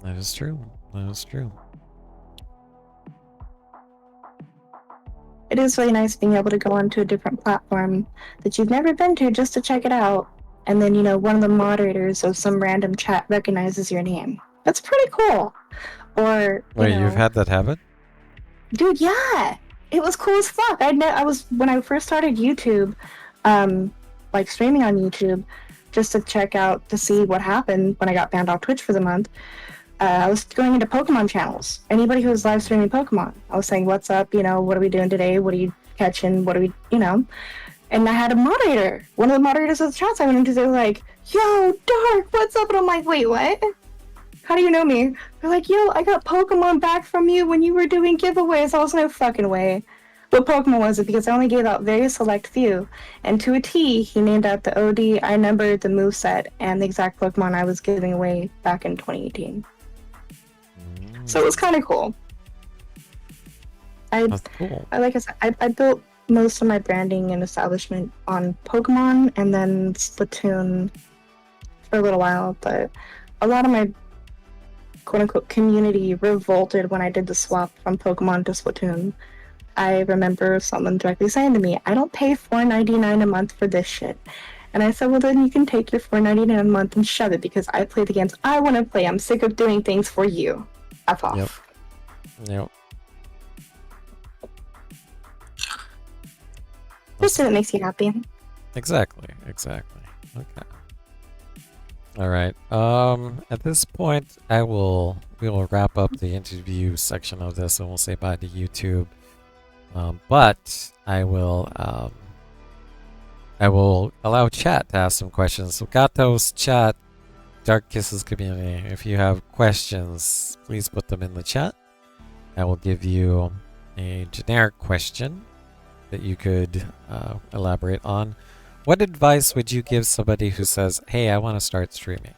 That is true. That is true. It is really nice being able to go onto a different platform that you've never been to just to check it out. And then, one of the moderators of some random chat recognizes your name. That's pretty cool. Or, wait, you've had that happen? Dude, yeah! It was cool as fuck. When I first started YouTube, streaming on YouTube, just to check out to see what happened when I got banned off Twitch for the month, I was going into Pokemon channels. Anybody who was live streaming Pokemon, I was saying, what's up, what are we doing today? What are you catching? What are we, And I had a moderator. One of the moderators of the chats I went into, they were like, yo, Dark, what's up? And I'm like, wait, what? How do you know me? They're like, yo, I got Pokemon back from you when you were doing giveaways. I was no fucking way. What Pokemon was it? Because I only gave out very select few. And to a T, he named out the OD, I numbered the moveset, and the exact Pokemon I was giving away back in 2018. So it was kind of cool. That's cool. Like I said, I built most of my branding and establishment on Pokemon and then Splatoon for a little while, but a lot of my quote-unquote community revolted when I did the swap from Pokemon to Splatoon. I remember someone directly saying to me, "I don't pay $4.99 a month for this shit." And I said, "Well, then you can take your $4.99 a month and shove it because I play the games I want to play. I'm sick of doing things for you. F Yep. off." Yep. Just so it makes you happy. Exactly. Exactly. Okay. All right. At this point, we will wrap up the interview section of this, and we'll say bye to YouTube. But I will allow chat to ask some questions. So Gatos, chat, Dark Kisses community, if you have questions, please put them in the chat. I will give you a generic question that you could elaborate on. What advice would you give somebody who says, "Hey, I want to start streaming"?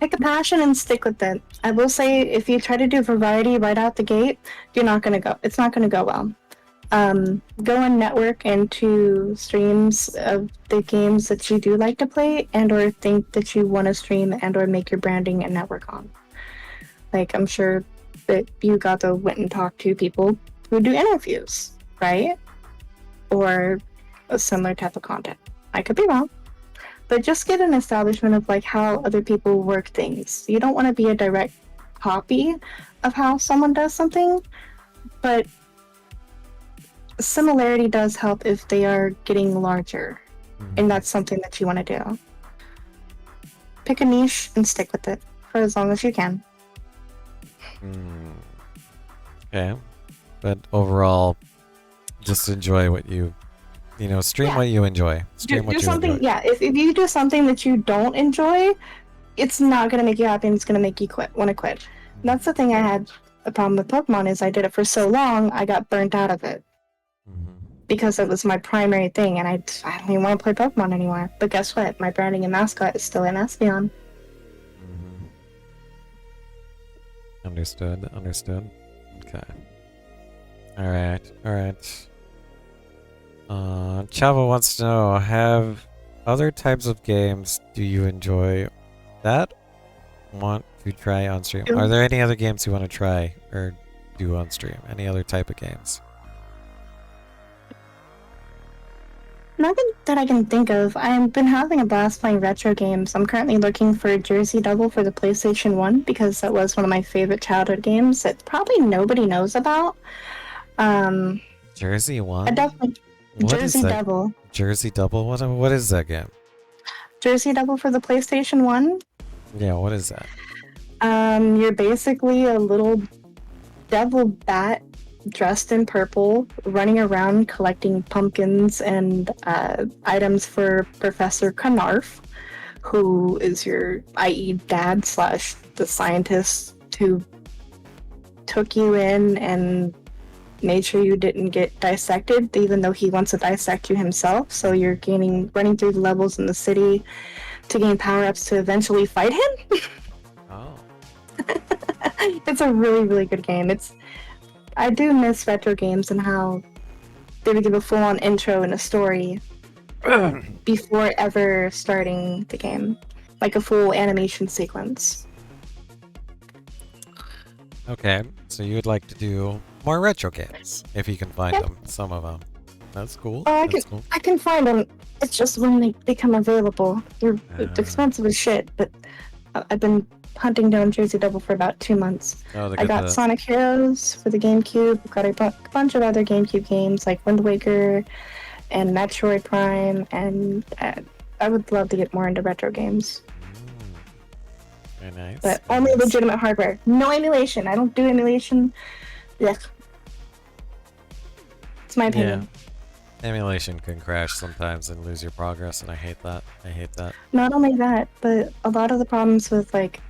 Pick a passion and stick with it. I will say, if you try to do variety right out the gate, it's not gonna go well. Go and network into streams of the games that you do like to play and or think that you want to stream and or make your branding and network on. Like, I'm sure that you went and talked to people who do interviews, right? Or a similar type of content. I could be wrong. But just get an establishment of like how other people work things. You don't want to be a direct copy of how someone does something, but similarity does help if they are getting larger, and that's something that you want to do. Pick a niche and stick with it for as long as you can. Okay, but overall, just enjoy what stream what you enjoy. Stream what do you something. enjoy. Yeah, if you do something that you don't enjoy, it's not gonna make you happy, and it's gonna make you want to quit. And that's the thing I had a problem with Pokemon is I did it for so long, I got burnt out of it. Because it was my primary thing, and I don't even want to play Pokemon anymore. But guess what? My branding and mascot is still in Espeon. Understood. Okay. Alright. Chava wants to know, have other types of games do you enjoy that want to try on stream? Are there any other games you want to try or do on stream? Any other type of games? Nothing that I can think of. I've been having a blast playing retro games. I'm currently looking for Jersey Double for the PlayStation 1 because that was one of my favorite childhood games that probably nobody knows about. Jersey 1? I definitely... Jersey Double. Jersey Double? What is that game? Jersey Double for the PlayStation 1? Yeah, what is that? You're basically a little devil bat dressed in purple, running around collecting pumpkins and items for Professor Knarf, who is your, i.e., dad / the scientist who took you in and made sure you didn't get dissected, even though he wants to dissect you himself. So you're running through the levels in the city to gain power-ups to eventually fight him. Oh. It's a really, really good game. I do miss retro games and how they would give a full-on intro and a story before ever starting the game, like a full animation sequence. Okay, so you would like to do more retro games, if you can find them, some of them. That's cool. I can find them. It's just when they become available. They're expensive as shit, but I've been hunting down Jersey Double for about 2 months. I got Sonic Heroes for the GameCube. I've got a bunch of other GameCube games like Wind Waker and Metroid Prime, and I would love to get more into retro games. Very nice. But only legitimate hardware. No emulation. I don't do emulation. Yes. It's my opinion. Yeah. Emulation can crash sometimes and lose your progress, and I hate that. Not only that, but a lot of the problems with like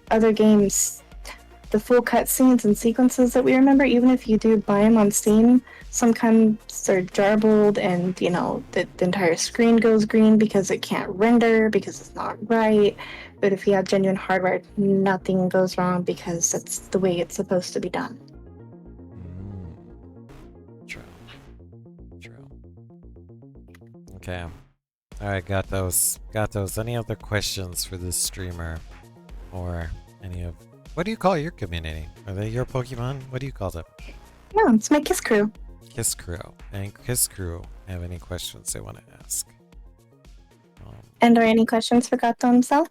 other games, the full cutscenes and sequences that we remember, even if you do buy them on Steam, sometimes they're jarbled and, the entire screen goes green because it can't render, because it's not right. But if you have genuine hardware, nothing goes wrong because that's the way it's supposed to be done. True. Okay. Alright, got those. Any other questions for this streamer? Or any of What do you call your community? Are they your Pokemon? What do you call them? No, it's my Kiss crew. Kiss Crew. And Kiss Crew have any questions they want to ask? And are any questions for Gato himself?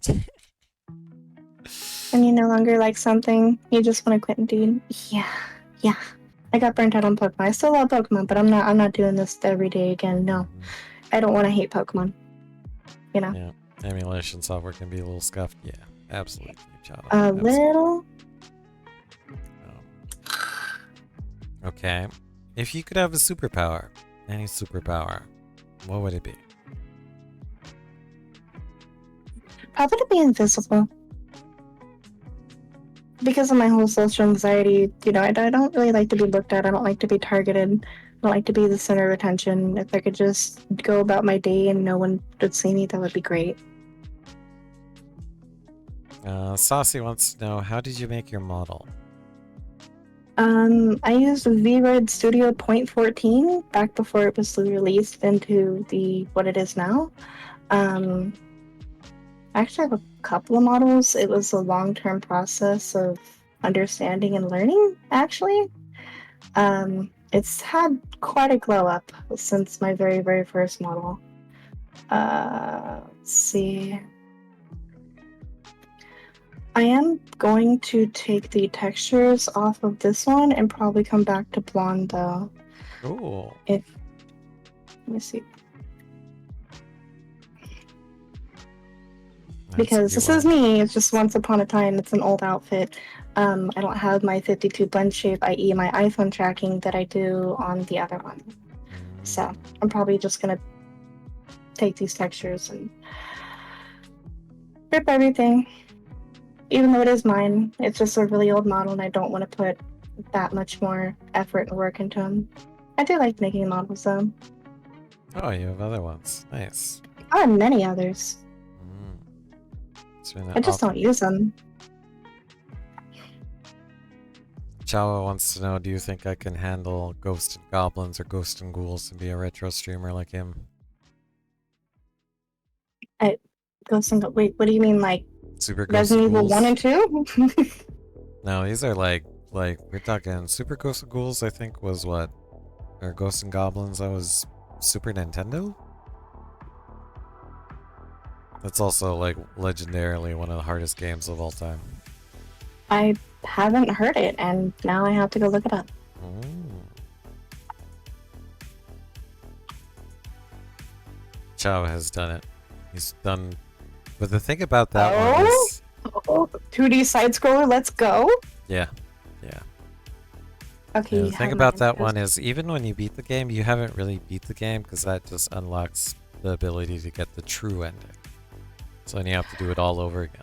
And you no longer like something, you just want to quit and do. Yeah. I got burnt out on Pokemon. I still love Pokemon, but I'm not doing this every day again. No. I don't want to hate Pokemon. You know? Yeah. Emulation software can be a little scuffed. Yeah, absolutely. Little. Okay. If you could have a superpower, any superpower, what would it be? Probably to be invisible. Because of my whole social anxiety, you know, I don't really like to be looked at. I don't like to be targeted. I don't like to be the center of attention. If I could just go about my day and no one would see me, that would be great. Saucy wants to know, how did you make your model? I used VRed Studio Point 14 back before it was released into what it is now. I actually have a couple of models. It was a long-term process of understanding and learning, actually. It's had quite a glow up since my very, very first model. Let's see. I am going to take the textures off of this one and probably come back to blonde though. Cool. Let me see. Because this is me, it's just once upon a time, it's an old outfit. I don't have my 52 blend shape, i.e. my iPhone tracking that I do on the other one. So I'm probably just gonna take these textures and rip everything. Even though it is mine, it's just a really old model and I don't want to put that much more effort and work into them. I do like making models though. Oh, you have other ones. Nice. I have many others. I just don't use them. Chawa wants to know, do you think I can handle Ghost and Goblins or Ghost and Ghouls and be a retro streamer like him? Ghost and wait, what do you mean, like Super Ghost and Resident Evil Ghouls? 1 and 2? No, these are like we're talking Super Ghost and Ghouls, I think was what? Or Ghosts and Goblins, that was Super Nintendo? That's also like legendarily one of the hardest games of all time. I haven't heard it, and now I have to go look it up. Chao has done it. He's done. But the thing about that one is. 2D side scroller, let's go. Yeah. Okay. Yeah, the thing about that one is, even when you beat the game, you haven't really beat the game because that just unlocks the ability to get the true ending. So then you have to do it all over again.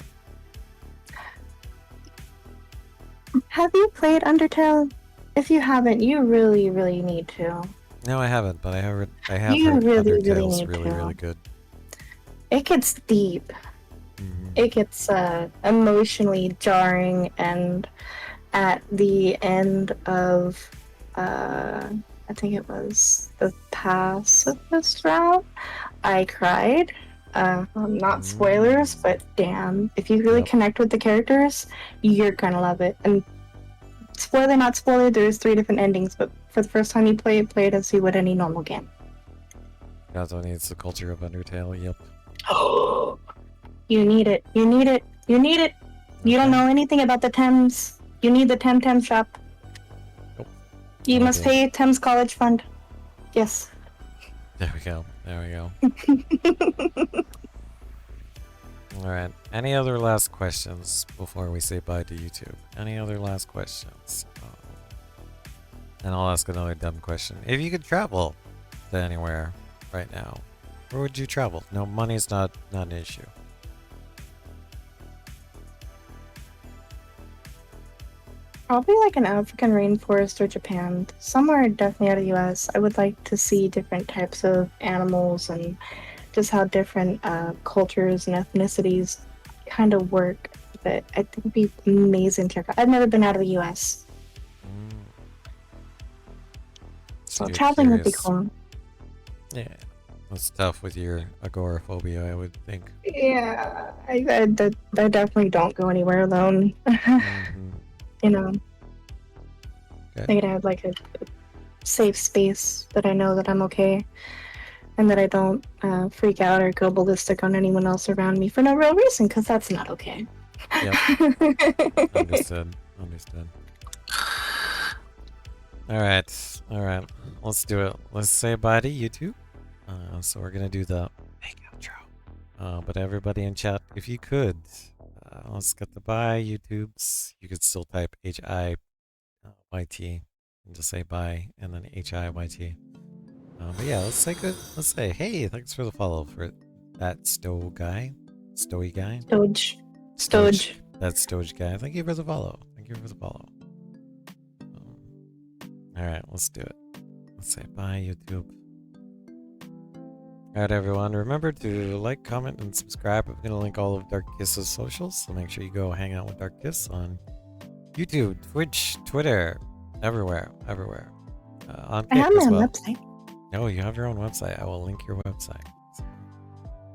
Have you played Undertale? If you haven't, you really, really need to. No, I haven't, but I have heard Undertale's really good. It gets deep. It gets emotionally jarring, and at the end of I think it was the pacifist route, I cried. Not spoilers, but damn, if you really connect with the characters, you're gonna love it. And spoiler, not spoiler, there's 3 different endings, but for the first time you play it as you would any normal game. Gato needs the culture of Undertale, yep. You need it. You need it. You need it. You don't know anything about the Thames. You need the Tem shop. Nope. You must pay Thames College Fund. Yes. There we go. Alright. Any other last questions before we say bye to YouTube? Any other last questions? And I'll ask another dumb question. If you could travel to anywhere right now, where would you travel? No, money's not an issue. Probably like an African rainforest or Japan. Somewhere definitely out of the US. I would like to see different types of animals and just how different cultures and ethnicities kind of work. But I think it'd be amazing to check out. I've never been out of the US. So traveling would be cool. Yeah. That's tough with your agoraphobia, I would think. Yeah, I definitely don't go anywhere alone. Mm-hmm. You know, Okay. I gotta have like a safe space that I know that I'm okay, and that I don't freak out or go ballistic on anyone else around me for no real reason, because that's not okay. Yep. Understood. Understood. All right. All right. Let's do it. Let's say bye to YouTube. So we're gonna do the make outro. But everybody in chat, if you could, let's get the bye YouTubes. You could still type HIYT and just say bye and then HIYT. But yeah, let's say good. Let's say hey, thanks for the follow for that Stowe guy, Stoey guy, Stoge. That Stoge guy. Thank you for the follow. Thank you for the follow. All right, let's do it. Let's say bye YouTube. Alright everyone, remember to like, comment, and subscribe. I'm going to link all of Dark Kiss's socials, so make sure you go hang out with Dark Kiss on YouTube, Twitch, Twitter, everywhere. On I Kick have my as own well. website. No, you have your own website. I will link your website.